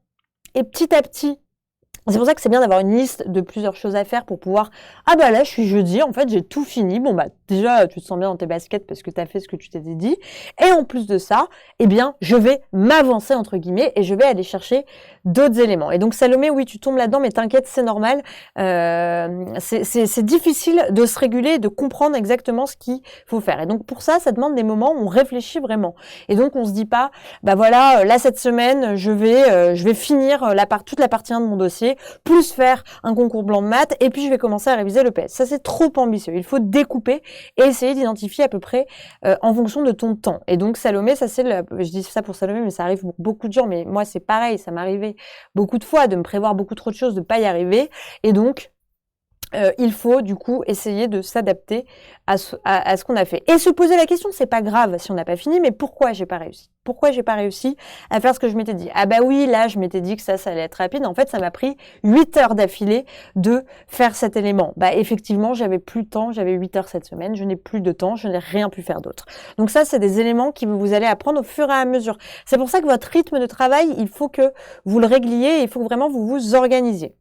et petit à petit. C'est pour ça que c'est bien d'avoir une liste de plusieurs choses à faire pour pouvoir, ah bah là, je suis jeudi, en fait, j'ai tout fini. Bon bah, déjà, tu te sens bien dans tes baskets parce que tu as fait ce que tu t'étais dit. Et en plus de ça, eh bien, je vais m'avancer, entre guillemets, et je vais aller chercher d'autres éléments. Et donc, Salomé, oui, tu tombes là-dedans, mais t'inquiète, c'est normal. C'est difficile de se réguler et de comprendre exactement ce qu'il faut faire. Et donc, pour ça, ça demande des moments où on réfléchit vraiment. Et donc, on se dit pas, bah voilà, là, cette semaine, je vais finir toute la partie 1 de mon dossier, plus faire un concours blanc de maths, et puis je vais commencer à réviser le PS. Ça, c'est trop ambitieux. Il faut découper et essayer d'identifier à peu près en fonction de ton temps. Et donc, Salomé, ça c'est je dis ça pour Salomé, mais ça arrive pour beaucoup de gens, mais moi, c'est pareil, ça m'arrivait beaucoup de fois de me prévoir beaucoup trop de choses, de pas y arriver. Et donc, il faut du coup essayer de s'adapter à ce qu'on a fait. Et se poser la question, c'est pas grave si on n'a pas fini, mais pourquoi j'ai pas réussi? Pourquoi j'ai pas réussi à faire ce que je m'étais dit? Ah bah oui, là, je m'étais dit que ça allait être rapide. En fait, ça m'a pris 8 heures d'affilée de faire cet élément. Bah effectivement, j'avais plus le temps, j'avais 8 heures cette semaine, je n'ai plus de temps, je n'ai rien pu faire d'autre. Donc ça, c'est des éléments que vous allez apprendre au fur et à mesure. C'est pour ça que votre rythme de travail, il faut que vous le régliez, il faut que vraiment vous vous organisiez.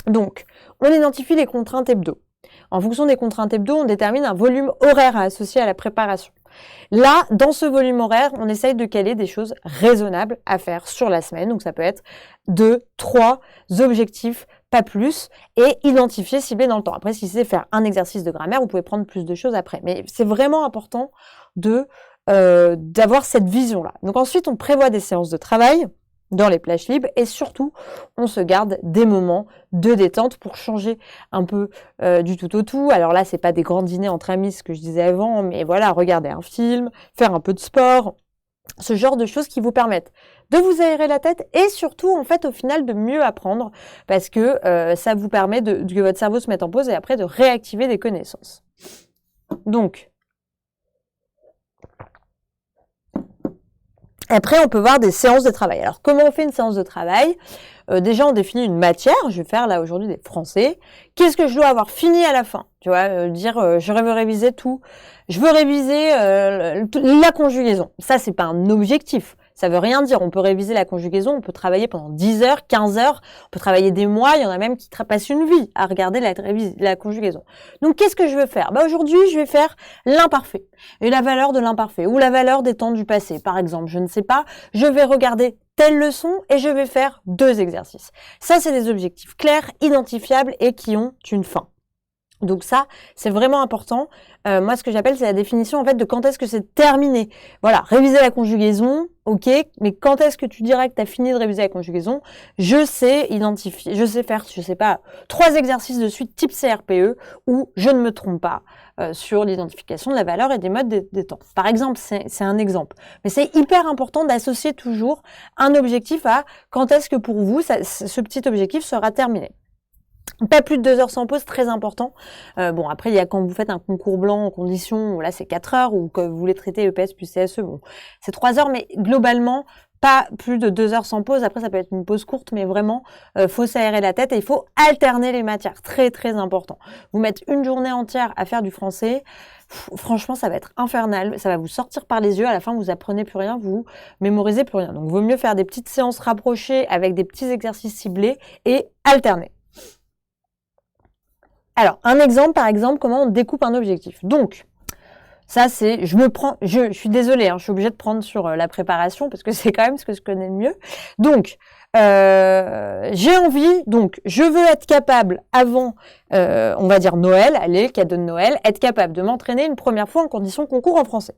Donc, on identifie les contraintes hebdo. En fonction des contraintes hebdo, on détermine un volume horaire à associer à la préparation. Là, dans ce volume horaire, on essaye de caler des choses raisonnables à faire sur la semaine. Donc, ça peut être 2, 3 objectifs, pas plus, et identifier, cibler dans le temps. Après, si c'est faire un exercice de grammaire, vous pouvez prendre plus de choses après. Mais c'est vraiment important d'avoir cette vision-là. Donc ensuite, on prévoit des séances de travail dans les plages libres, et surtout, on se garde des moments de détente pour changer un peu du tout au tout. Alors là, c'est pas des grands dîners entre amis, ce que je disais avant, mais voilà, regarder un film, faire un peu de sport, ce genre de choses qui vous permettent de vous aérer la tête et surtout, en fait, au final, de mieux apprendre parce que ça vous permet que votre cerveau se mette en pause et après de réactiver des connaissances. Donc, Après, on peut voir des séances de travail. Alors, comment on fait une séance de travail? Déjà, on définit une matière. Je vais faire là aujourd'hui des français. Qu'est-ce que je dois avoir fini à la fin? Tu vois, je veux réviser tout. Je veux réviser la conjugaison. Ça, c'est pas un objectif. Ça veut rien dire. On peut réviser la conjugaison, on peut travailler pendant 10 heures, 15 heures, on peut travailler des mois. Il y en a même qui passent une vie à regarder la conjugaison. Donc, qu'est-ce que je veux faire? Aujourd'hui, je vais faire l'imparfait et la valeur de l'imparfait ou la valeur des temps du passé. Par exemple, je ne sais pas, je vais regarder telle leçon et je vais faire 2 exercices. Ça, c'est des objectifs clairs, identifiables et qui ont une fin. Donc ça, c'est vraiment important. Moi, ce que j'appelle, c'est la définition en fait de quand est-ce que c'est terminé. Voilà, réviser la conjugaison, ok, mais quand est-ce que tu dirais que tu as fini de réviser la conjugaison? Je sais identifier, je sais faire, je sais pas, 3 exercices de suite type CRPE où je ne me trompe pas sur l'identification de la valeur et des modes des temps. Par exemple, c'est un exemple. Mais c'est hyper important d'associer toujours un objectif à quand est-ce que pour vous, ce petit objectif sera terminé. Pas plus de 2 heures sans pause, très important. Bon, après, il y a quand vous faites un concours blanc en condition, là, c'est 4 heures, ou que vous voulez traiter EPS plus CSE, bon, c'est 3 heures, mais globalement, pas plus de 2 heures sans pause. Après, ça peut être une pause courte, mais vraiment, faut s'aérer la tête et il faut alterner les matières. Très, très important. Vous mettre une journée entière à faire du français, franchement, ça va être infernal. Ça va vous sortir par les yeux. À la fin, vous apprenez plus rien, vous mémorisez plus rien. Donc, vaut mieux faire des petites séances rapprochées avec des petits exercices ciblés et alterner. Alors, un exemple, par exemple, comment on découpe un objectif. Donc, ça, c'est, je suis désolée, je suis obligée de prendre sur la préparation parce que c'est quand même ce que je connais le mieux. Donc, j'ai envie, donc, je veux être capable avant, on va dire Noël, allez, cadeau de Noël, être capable de m'entraîner une première fois en condition concours en français.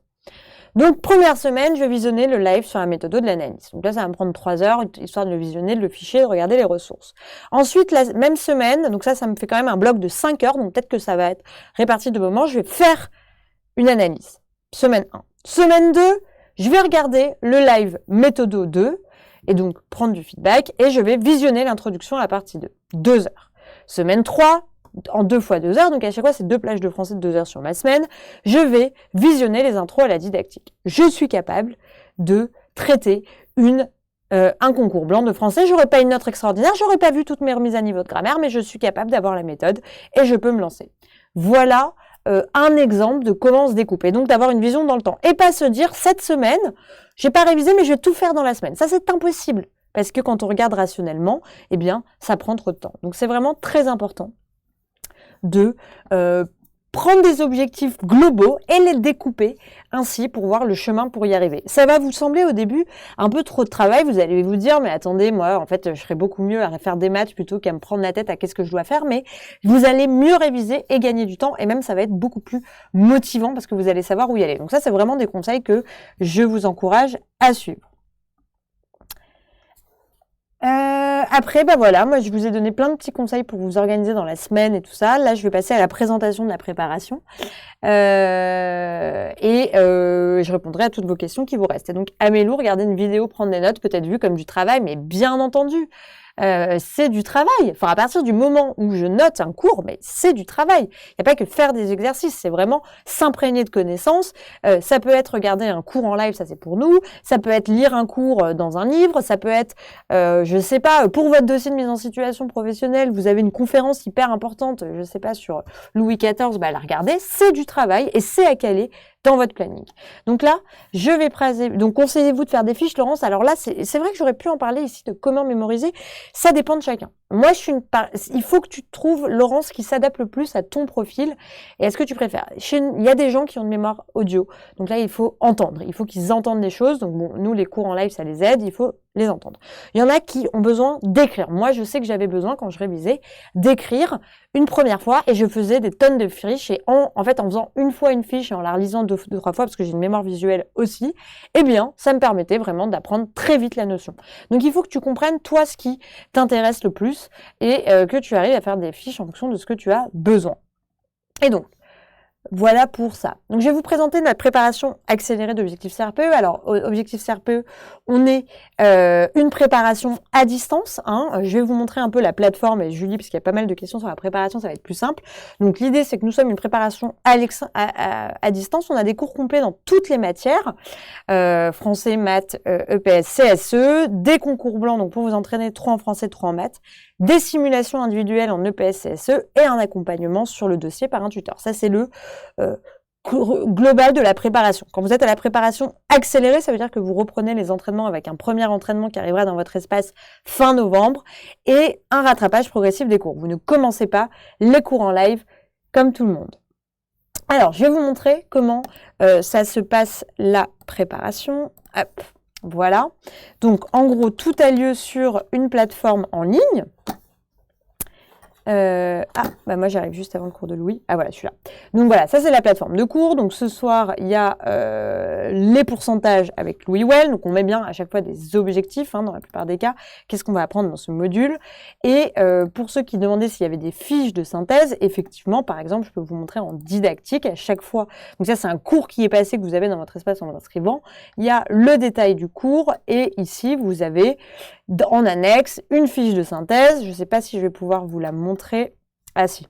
Donc, première semaine, je vais visionner le live sur la méthode de l'analyse. Donc là, ça va me prendre 3 heures, histoire de le visionner, de le fichier, de regarder les ressources. Ensuite, la même semaine, donc ça me fait quand même un bloc de 5 heures, donc peut-être que ça va être réparti de moments, je vais faire une analyse. Semaine 1. Semaine 2, je vais regarder le live méthodo 2, et donc prendre du feedback, et je vais visionner l'introduction à la partie 2. 2 heures. Semaine 3, en 2 fois 2 heures, donc à chaque fois c'est 2 plages de français de 2 heures sur ma semaine, je vais visionner les intros à la didactique. Je suis capable de traiter un concours blanc de français, j'aurais pas une note extraordinaire, j'aurais pas vu toutes mes remises à niveau de grammaire, mais je suis capable d'avoir la méthode et je peux me lancer. Voilà un exemple de comment se découper, donc d'avoir une vision dans le temps. Et pas se dire, cette semaine, j'ai pas révisé, mais je vais tout faire dans la semaine. Ça, c'est impossible, parce que quand on regarde rationnellement, eh bien, ça prend trop de temps. Donc c'est vraiment très important de prendre des objectifs globaux et les découper ainsi pour voir le chemin pour y arriver. Ça va vous sembler au début un peu trop de travail, vous allez vous dire mais attendez, moi en fait je serais beaucoup mieux à faire des maths plutôt qu'à me prendre la tête à qu'est-ce que je dois faire, mais vous allez mieux réviser et gagner du temps et même ça va être beaucoup plus motivant parce que vous allez savoir où y aller. Donc ça c'est vraiment des conseils que je vous encourage à suivre. Après, voilà, moi je vous ai donné plein de petits conseils pour vous organiser dans la semaine et tout ça. Là, je vais passer à la présentation de la préparation je répondrai à toutes vos questions qui vous restent. Et donc, Amélie, regardez une vidéo, prendre des notes, peut-être vu comme du travail, mais bien entendu, c'est du travail. Enfin, à partir du moment où je note un cours, mais c'est du travail. Il n'y a pas que faire des exercices, c'est vraiment s'imprégner de connaissances. Ça peut être regarder un cours en live, ça c'est pour nous. Ça peut être lire un cours dans un livre. Ça peut être, je sais pas, pour votre dossier de mise en situation professionnelle, vous avez une conférence hyper importante, je sais pas, sur Louis XIV, la regarder. C'est du travail et c'est à caler dans votre planning. Donc là, je vais donc conseillez-vous de faire des fiches, Laurence. Alors là, c'est vrai que j'aurais pu en parler ici de comment mémoriser. Ça dépend de chacun. Moi, il faut que tu trouves, Laurence, qui s'adapte le plus à ton profil. Et est-ce que tu préfères? Il y a des gens qui ont une mémoire audio. Donc là, il faut entendre. Il faut qu'ils entendent des choses. Donc bon, nous, les cours en live, ça les aide. Il faut les entendre. Il y en a qui ont besoin d'écrire. Moi, je sais que j'avais besoin, quand je révisais, d'écrire une première fois et je faisais des tonnes de fiches et en faisant une fois une fiche et en la relisant deux, trois fois parce que j'ai une mémoire visuelle aussi, eh bien, ça me permettait vraiment d'apprendre très vite la notion. Donc, il faut que tu comprennes, toi, ce qui t'intéresse le plus et que tu arrives à faire des fiches en fonction de ce que tu as besoin. Et donc, Voilà pour ça. Donc, je vais vous présenter notre préparation accélérée d'objectif CRPE. Alors, objectif CRPE, on est une préparation à distance. Je vais vous montrer un peu la plateforme, et Julie, parce qu'il y a pas mal de questions sur la préparation, ça va être plus simple. Donc, l'idée, c'est que nous sommes une préparation à distance. On a des cours complets dans toutes les matières, français, maths, EPS, CSE, des concours blancs, donc pour vous entraîner 3 en français, 3 en maths, des simulations individuelles en EPS, CSE et un accompagnement sur le dossier par un tuteur. Ça, c'est le global de la préparation. Quand vous êtes à la préparation accélérée, ça veut dire que vous reprenez les entraînements avec un premier entraînement qui arrivera dans votre espace fin novembre et un rattrapage progressif des cours. Vous ne commencez pas les cours en live comme tout le monde. Alors, je vais vous montrer comment ça se passe la préparation. Hop, voilà. Donc, en gros, tout a lieu sur une plateforme en ligne. Moi j'arrive juste avant le cours de Louis. Ah voilà, je suis là. Donc voilà, ça c'est la plateforme de cours. Donc ce soir, il y a les pourcentages avec Louis Well. Donc on met bien à chaque fois des objectifs, dans la plupart des cas. Qu'est-ce qu'on va apprendre dans ce module? Et pour ceux qui demandaient s'il y avait des fiches de synthèse, effectivement, par exemple, je peux vous montrer en didactique à chaque fois. Donc ça c'est un cours qui est passé que vous avez dans votre espace en vous inscrivant. Il y a le détail du cours et ici vous avez en annexe une fiche de synthèse. Je ne sais pas si je vais pouvoir vous la montrer. Ah si.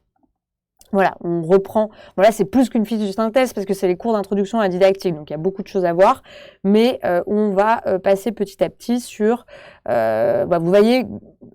Voilà, on reprend. Voilà, c'est plus qu'une fiche de synthèse parce que c'est les cours d'introduction à la didactique, donc il y a beaucoup de choses à voir. Mais on va passer petit à petit sur. Vous voyez,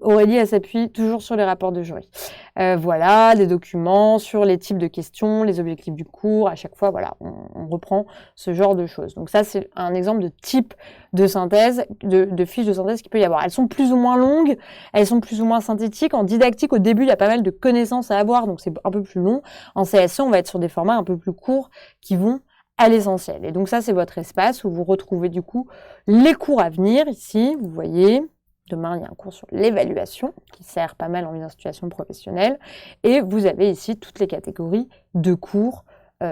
Aurélie, elle s'appuie toujours sur les rapports de jury. Voilà, des documents sur les types de questions, les objectifs du cours. À chaque fois, voilà, on reprend ce genre de choses. Donc ça, c'est un exemple de type de synthèse, de fiches de synthèse qu'il peut y avoir. Elles sont plus ou moins longues, elles sont plus ou moins synthétiques. En didactique, au début, il y a pas mal de connaissances à avoir, donc c'est un peu plus long. En CSE, on va être sur des formats un peu plus courts qui vont à l'essentiel. Et donc ça, c'est votre espace où vous retrouvez du coup les cours à venir. Ici, vous voyez, demain, il y a un cours sur l'évaluation qui sert pas mal en mise en situation professionnelle. Et vous avez ici toutes les catégories de cours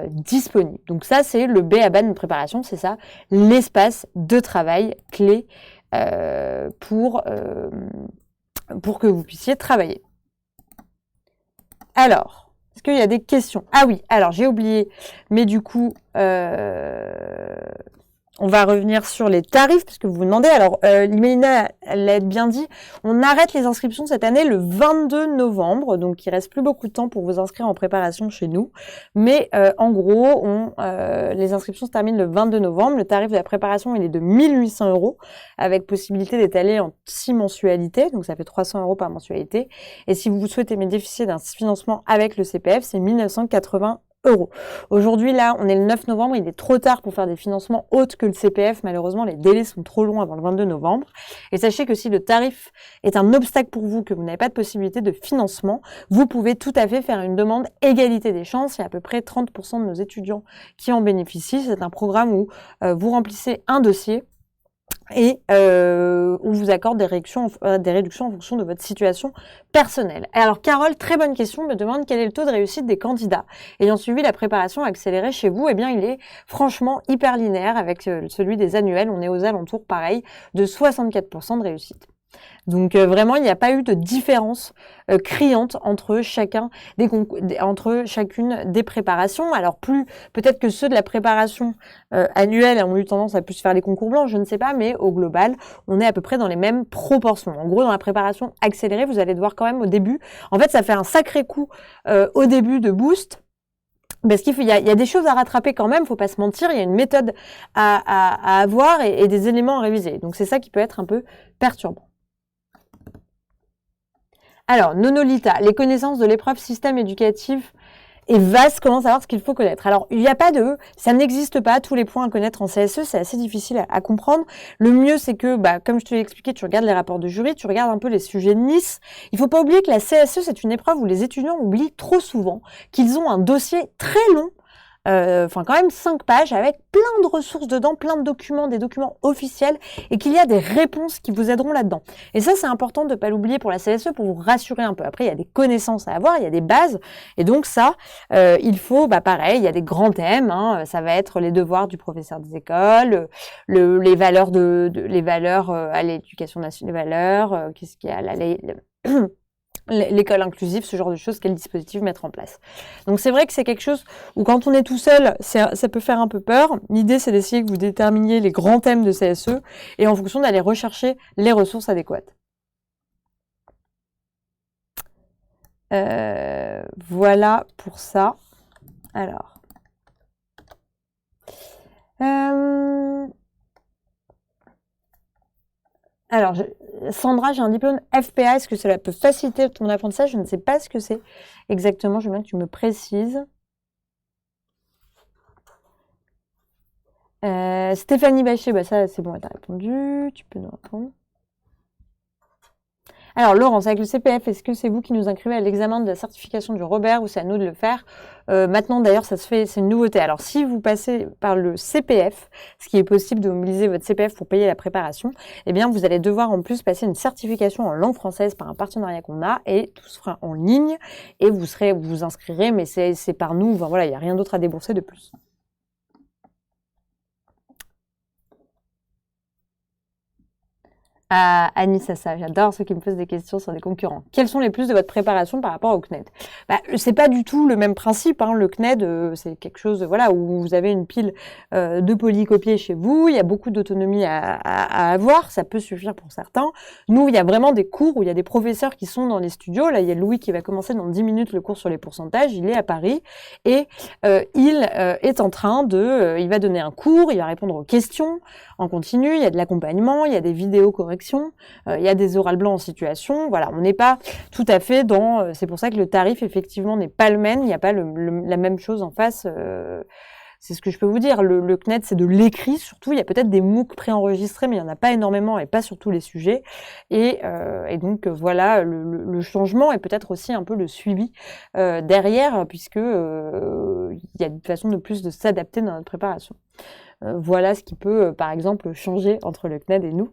disponibles. Donc ça, c'est le B à bas de notre préparation, c'est ça, l'espace de travail clé pour que vous puissiez travailler. Alors, est-ce qu'il y a des questions? Ah oui, alors j'ai oublié, mais du coup, on va revenir sur les tarifs, parce que vous vous demandez. Alors, Mélina l'a bien dit, on arrête les inscriptions cette année le 22 novembre, donc il reste plus beaucoup de temps pour vous inscrire en préparation chez nous. Mais en gros, les inscriptions se terminent le 22 novembre. Le tarif de la préparation, il est de 1 800 €, avec possibilité d'étaler en 6 mensualités, donc ça fait 300 € par mensualité. Et si vous souhaitez bénéficier d'un financement avec le CPF, c'est 1 980 €. Aujourd'hui, là, on est le 9 novembre, il est trop tard pour faire des financements autres que le CPF. Malheureusement, les délais sont trop longs avant le 22 novembre. Et sachez que si le tarif est un obstacle pour vous, que vous n'avez pas de possibilité de financement, vous pouvez tout à fait faire une demande égalité des chances. Il y a à peu près 30% de nos étudiants qui en bénéficient. C'est un programme où vous remplissez un dossier et on vous accorde des réductions en fonction de votre situation personnelle. Alors Carole, très bonne question, me demande quel est le taux de réussite des candidats ayant suivi la préparation accélérée chez vous. Eh bien, il est franchement hyper linéaire avec celui des annuels. On est aux alentours, pareil, de 64% de réussite. Donc vraiment, il n'y a pas eu de différence criante entre chacune des préparations. Alors peut-être que ceux de la préparation annuelle ont eu tendance à plus faire les concours blancs, je ne sais pas, mais au global, on est à peu près dans les mêmes proportions. En gros, dans la préparation accélérée, vous allez devoir quand même au début, en fait, ça fait un sacré coup au début de boost. Parce qu'il y a des choses à rattraper quand même, faut pas se mentir, il y a une méthode à avoir et des éléments à réviser. Donc c'est ça qui peut être un peu perturbant. Alors, Nonolita, les connaissances de l'épreuve système éducatif est vaste, comment savoir ce qu'il faut connaître? Alors, il n'y a pas ça n'existe pas, tous les points à connaître en CSE, c'est assez difficile à comprendre. Le mieux, c'est que, comme je te l'ai expliqué, tu regardes les rapports de jury, tu regardes un peu les sujets de Nice. Il faut pas oublier que la CSE, c'est une épreuve où les étudiants oublient trop souvent qu'ils ont un dossier très long, quand même 5 pages avec plein de ressources dedans, plein de documents, des documents officiels, et qu'il y a des réponses qui vous aideront là-dedans. Et ça, c'est important de ne pas l'oublier pour la CSE, pour vous rassurer un peu. Après, il y a des connaissances à avoir, il y a des bases, et donc ça, il faut, pareil, il y a des grands thèmes, ça va être les devoirs du professeur des écoles, les valeurs les valeurs à l'éducation nationale, les valeurs, qu'est-ce qu'il y a, l'école inclusive, ce genre de choses, quel dispositif mettre en place. Donc c'est vrai que c'est quelque chose où quand on est tout seul, ça peut faire un peu peur. L'idée, c'est d'essayer que vous déterminiez les grands thèmes de CSE et en fonction d'aller rechercher les ressources adéquates. Voilà pour ça. Alors. Sandra, j'ai un diplôme FPA. Est-ce que cela peut faciliter ton apprentissage? Je ne sais pas ce que c'est exactement. Je veux bien que tu me précises. Stéphanie Bachet, bah ça c'est bon, elle t'a répondu. Tu peux nous répondre. Alors, Laurence, avec le CPF, est-ce que c'est vous qui nous inscrivez à l'examen de la certification du Robert ou c'est à nous de le faire? Maintenant, d'ailleurs, ça se fait, c'est une nouveauté. Alors, si vous passez par le CPF, ce qui est possible de mobiliser votre CPF pour payer la préparation, eh bien, vous allez devoir en plus passer une certification en langue française par un partenariat qu'on a et tout se fera en ligne et vous vous inscrirez, mais c'est par nous. Enfin, voilà, il n'y a rien d'autre à débourser de plus. Ah, Annie Sassa, j'adore ceux qui me posent des questions sur des concurrents. Quels sont les plus de votre préparation par rapport au CNED? C'est pas du tout le même principe, hein. Le CNED, c'est quelque chose, voilà, où vous avez une pile de polycopiés chez vous. Il y a beaucoup d'autonomie à avoir. Ça peut suffire pour certains. Nous, il y a vraiment des cours où il y a des professeurs qui sont dans les studios. Là, il y a Louis qui va commencer dans 10 minutes le cours sur les pourcentages. Il est à Paris et il est en train il va donner un cours, il va répondre aux questions en continu. Il y a de l'accompagnement, il y a des vidéos corrections. Il y a des orales blancs en situation. Voilà, on n'est pas tout à fait dans... c'est pour ça que le tarif, effectivement, n'est pas le même. Il n'y a pas la même chose en face. C'est ce que je peux vous dire. Le CNED, c'est de l'écrit, surtout. Il y a peut-être des MOOC préenregistrés, mais il n'y en a pas énormément et pas sur tous les sujets. Et donc, voilà, le changement et peut-être aussi un peu le suivi derrière, puisque il y a une façon de plus de s'adapter dans notre préparation. Voilà ce qui peut, par exemple, changer entre le CNED et nous.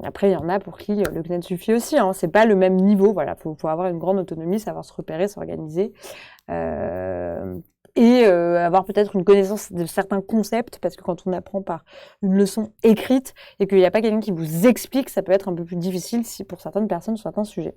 Après, il y en a pour qui le CNED suffit aussi. Hein. C'est pas le même niveau. Voilà, faut avoir une grande autonomie, savoir se repérer, s'organiser. Et avoir peut-être une connaissance de certains concepts, parce que quand on apprend par une leçon écrite et qu'il n'y a pas quelqu'un qui vous explique, ça peut être un peu plus difficile si pour certaines personnes sur certains sujets.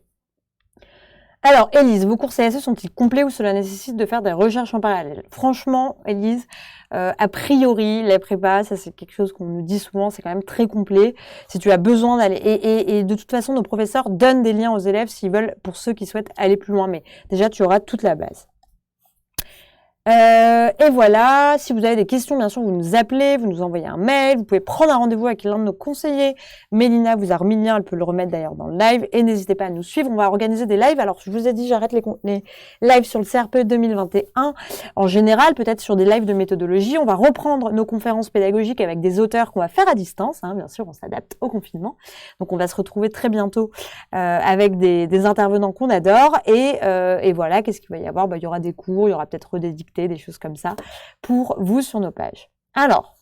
Alors, Élise, vos cours CSE sont-ils complets ou cela nécessite de faire des recherches en parallèle? Franchement, Élise, a priori, les prépas, ça c'est quelque chose qu'on nous dit souvent, c'est quand même très complet. Si tu as besoin d'aller... Et de toute façon, nos professeurs donnent des liens aux élèves s'ils veulent, pour ceux qui souhaitent aller plus loin. Mais déjà, tu auras toute la base. Et voilà, si vous avez des questions, bien sûr, vous nous appelez, vous nous envoyez un mail, vous pouvez prendre un rendez-vous avec l'un de nos conseillers. Mélina vous a remis le lien, elle peut le remettre d'ailleurs dans le live. Et n'hésitez pas à nous suivre, on va organiser des lives. Alors, je vous ai dit, j'arrête les lives sur le CRPE 2021. En général, peut-être sur des lives de méthodologie. On va reprendre nos conférences pédagogiques avec des auteurs qu'on va faire à distance. Hein, bien sûr, on s'adapte au confinement. Donc, on va se retrouver très bientôt avec des intervenants qu'on adore. Et voilà, qu'est-ce qu'il va y avoir? Il y aura des cours, il y aura peut-être des dictées, des choses comme ça pour vous sur nos pages. Alors,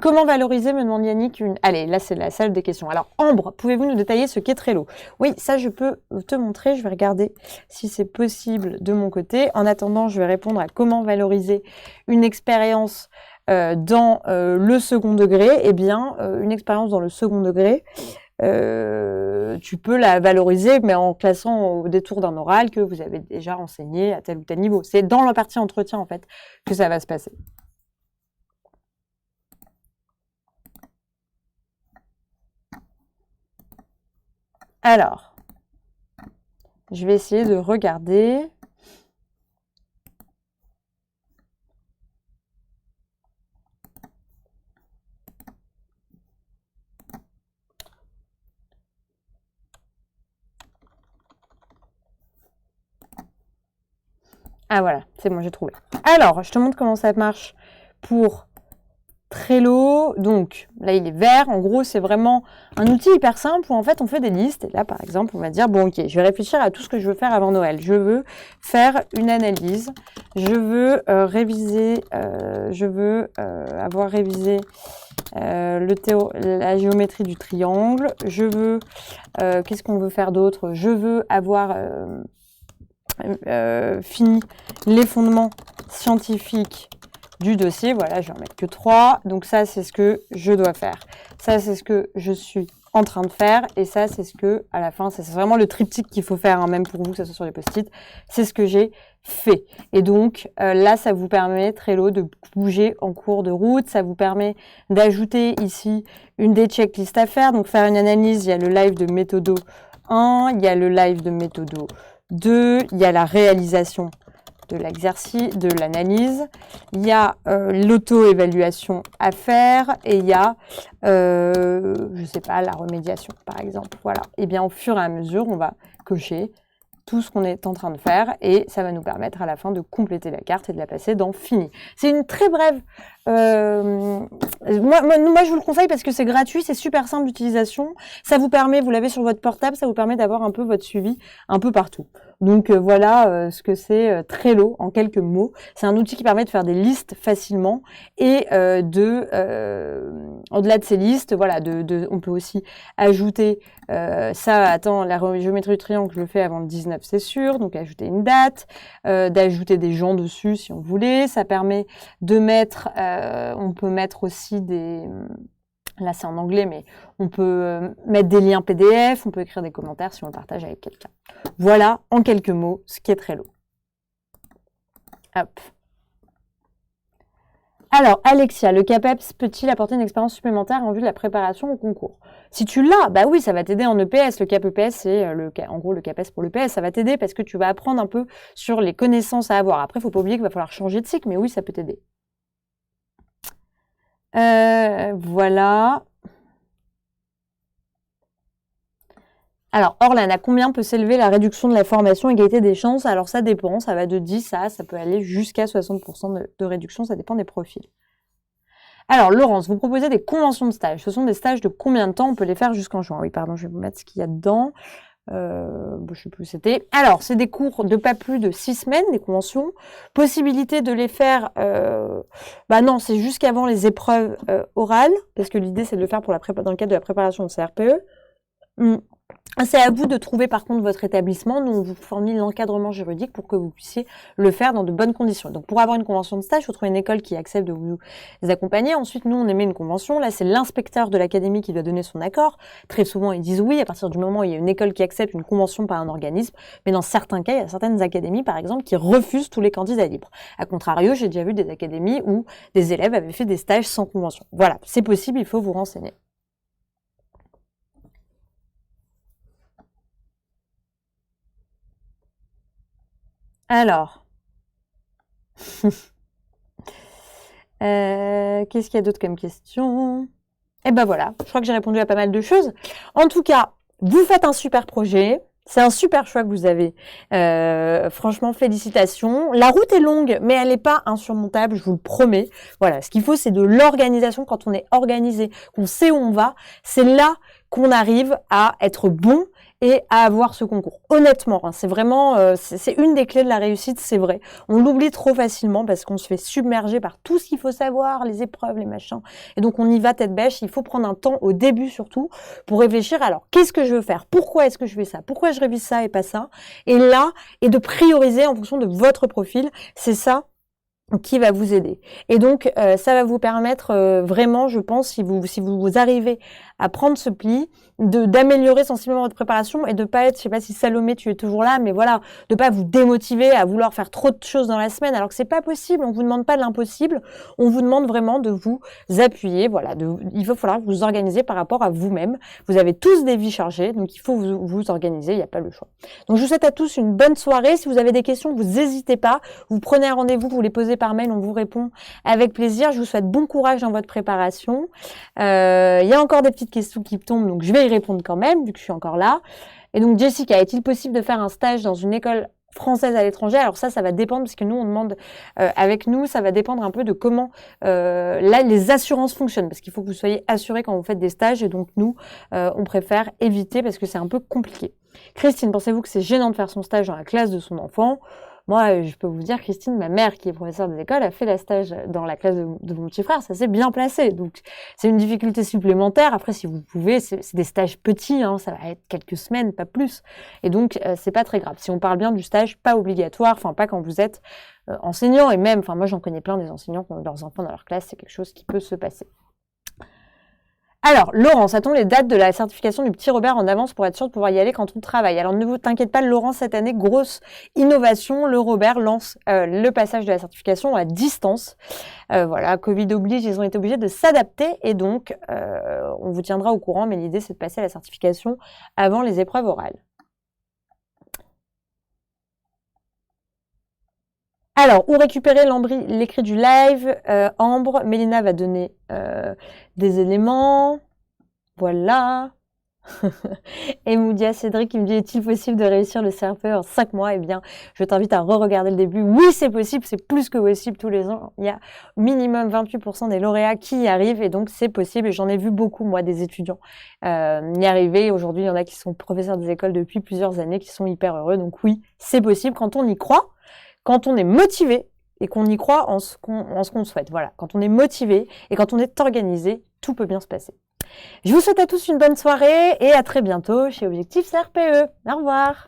comment valoriser, me demande Yannick, Allez, là c'est la salle des questions. Alors, Ambre, pouvez-vous nous détailler ce qu'est Trello? Oui, ça je peux te montrer, je vais regarder si c'est possible de mon côté. En attendant, je vais répondre à comment valoriser une expérience dans le second degré. Eh bien, une expérience dans le second degré, tu peux la valoriser, mais en classant au détour d'un oral que vous avez déjà enseigné à tel ou tel niveau. C'est dans la partie entretien, en fait, que ça va se passer. Alors, je vais essayer de regarder. Ah voilà, c'est bon, j'ai trouvé. Alors, je te montre comment ça marche pour Trello. Donc, là, il est vert. En gros, c'est vraiment un outil hyper simple où, en fait, on fait des listes. Et là, par exemple, on va dire, bon, ok, je vais réfléchir à tout ce que je veux faire avant Noël. Je veux faire une analyse. Je veux réviser, avoir révisé la géométrie du triangle. Je veux, qu'est-ce qu'on veut faire d'autre? Je veux avoir... fini les fondements scientifiques du dossier. Voilà, je vais en mettre que 3. Donc ça, c'est ce que je dois faire. Ça, c'est ce que je suis en train de faire. Et ça, c'est ce que, à la fin, c'est vraiment le triptyque qu'il faut faire, hein, même pour vous, que ça soit sur les post-it. C'est ce que j'ai fait. Et donc, là, ça vous permet, Trello, de bouger en cours de route. Ça vous permet d'ajouter ici une des checklists à faire. Donc, faire une analyse. Il y a le live de Méthodo 1, il y a le live de Méthodo 2, il y a la réalisation de l'exercice, de l'analyse, il y a l'auto-évaluation à faire et il y a, je sais pas, la remédiation par exemple. Voilà. Et bien au fur et à mesure, on va cocher tout ce qu'on est en train de faire et ça va nous permettre à la fin de compléter la carte et de la passer dans fini. C'est une très brève. Moi, je vous le conseille parce que c'est gratuit, c'est super simple d'utilisation. Ça vous permet, vous l'avez sur votre portable, ça vous permet d'avoir un peu votre suivi un peu partout. Donc voilà ce que c'est Trello en quelques mots. C'est un outil qui permet de faire des listes facilement et au-delà de ces listes, voilà, on peut aussi ajouter ça. Attends, la géométrie du triangle, je le fais avant le 19, c'est sûr. Donc ajouter une date, d'ajouter des gens dessus si on voulait. Ça permet de mettre, on peut mettre aussi des là, c'est en anglais, mais on peut mettre des liens PDF, on peut écrire des commentaires si on le partage avec quelqu'un. Voilà, en quelques mots, ce qui est Trello. Hop. Alors, Alexia, le CAPEPS peut-il apporter une expérience supplémentaire en vue de la préparation au concours? Si tu l'as, bah oui, ça va t'aider en EPS. Le CAPEPS, c'est en gros le CAPES pour l'EPS. Ça va t'aider parce que tu vas apprendre un peu sur les connaissances à avoir. Après, il ne faut pas oublier qu'il va falloir changer de cycle, mais oui, ça peut t'aider. Voilà. Alors, Orlan, à combien peut s'élever la réduction de la formation égalité des chances? Alors, ça dépend, ça va de 10 à, ça peut aller jusqu'à 60% de réduction, ça dépend des profils. Alors, Laurence, vous proposez des conventions de stage. Ce sont des stages de combien de temps? On peut les faire jusqu'en juin. Oui, pardon, je vais vous mettre ce qu'il y a dedans. Je sais plus où c'était. Alors, c'est des cours de pas plus de 6 semaines, des conventions. Possibilité de les faire, bah non, c'est jusqu'avant les épreuves orales, parce que l'idée, c'est de le faire pour dans le cadre de la préparation de CRPE. C'est à vous de trouver par contre votre établissement. Nous, on vous fournit l'encadrement juridique pour que vous puissiez le faire dans de bonnes conditions. Donc, pour avoir une convention de stage, il faut trouver une école qui accepte de vous accompagner. Ensuite, nous, on émet une convention. Là, c'est l'inspecteur de l'académie qui doit donner son accord. Très souvent, ils disent oui à partir du moment où il y a une école qui accepte une convention par un organisme. Mais dans certains cas, il y a certaines académies, par exemple, qui refusent tous les candidats libres. A contrario, j'ai déjà vu des académies où des élèves avaient fait des stages sans convention. Voilà, c'est possible, il faut vous renseigner. Alors, qu'est-ce qu'il y a d'autre comme question? Eh ben voilà, je crois que j'ai répondu à pas mal de choses. En tout cas, vous faites un super projet. C'est un super choix que vous avez. Franchement, félicitations. La route est longue, mais elle n'est pas insurmontable, je vous le promets. Voilà, ce qu'il faut, c'est de l'organisation. Quand on est organisé, qu'on sait où on va, c'est là qu'on arrive à être bon et à avoir ce concours. Honnêtement, hein, c'est vraiment, c'est une des clés de la réussite, c'est vrai. On l'oublie trop facilement parce qu'on se fait submerger par tout ce qu'il faut savoir, les épreuves, les machins. Et donc, on y va tête bêche. Il faut prendre un temps au début surtout pour réfléchir. Alors, qu'est-ce que je veux faire? Pourquoi est-ce que je fais ça? Pourquoi je révise ça et pas ça? Et là, et de prioriser en fonction de votre profil. C'est ça qui va vous aider. Et donc, ça va vous permettre vraiment, je pense, si vous arrivez à prendre ce pli, d'améliorer sensiblement votre préparation et de pas être, je sais pas si Salomé, tu es toujours là, mais voilà, de pas vous démotiver à vouloir faire trop de choses dans la semaine, alors que c'est pas possible. On vous demande pas de l'impossible, on vous demande vraiment de vous appuyer. Voilà, il va falloir vous organiser par rapport à vous-même. Vous avez tous des vies chargées, donc il faut vous organiser. Il n'y a pas le choix. Donc, je vous souhaite à tous une bonne soirée. Si vous avez des questions, vous n'hésitez pas. Vous prenez un rendez-vous, vous les posez par mail, on vous répond avec plaisir. Je vous souhaite bon courage dans votre préparation. Il y a encore des petites questions qui tombent, donc je vais y répondre quand même, vu que je suis encore là. Et donc, Jessica, est-il possible de faire un stage dans une école française à l'étranger? Alors ça va dépendre, parce que nous, on demande avec nous, ça va dépendre un peu de comment là, les assurances fonctionnent, parce qu'il faut que vous soyez assurés quand vous faites des stages, et donc nous, on préfère éviter, parce que c'est un peu compliqué. Christine, pensez-vous que c'est gênant de faire son stage dans la classe de son enfant? Moi, je peux vous dire, Christine, ma mère, qui est professeure de l'école, a fait la stage dans la classe de mon petit frère. Ça s'est bien placé. Donc, c'est une difficulté supplémentaire. Après, si vous pouvez, c'est des stages petits, hein, ça va être quelques semaines, pas plus. Et donc, c'est pas très grave. Si on parle bien du stage, pas obligatoire, enfin, pas quand vous êtes enseignant. Et même, enfin, moi, j'en connais plein des enseignants qui ont leurs enfants dans leur classe. C'est quelque chose qui peut se passer. Alors, Laurence, a-t-on les dates de la certification du petit Robert en avance pour être sûr de pouvoir y aller quand on travaille? Alors, ne vous t'inquiète pas, Laurence, cette année, grosse innovation. Le Robert lance le passage de la certification à distance. Voilà, Covid oblige, ils ont été obligés de s'adapter et donc, on vous tiendra au courant, mais l'idée, c'est de passer à la certification avant les épreuves orales. Alors, où récupérer l'écrit du live? Ambre, Mélina va donner des éléments. Voilà. Et Moudia Cédric qui me dit, est-il possible de réussir le CRPE en 5 mois? Eh bien, je t'invite à re-regarder le début. Oui, c'est possible, c'est plus que possible tous les ans. Il y a minimum 28% des lauréats qui y arrivent et donc c'est possible. Et j'en ai vu beaucoup, moi, des étudiants y arriver. Aujourd'hui, il y en a qui sont professeurs des écoles depuis plusieurs années, qui sont hyper heureux. Donc oui, c'est possible quand on y croit, quand on est motivé et qu'on y croit en ce qu'on souhaite. Voilà, quand on est motivé et quand on est organisé, tout peut bien se passer. Je vous souhaite à tous une bonne soirée et à très bientôt chez Objectif CRPE. Au revoir.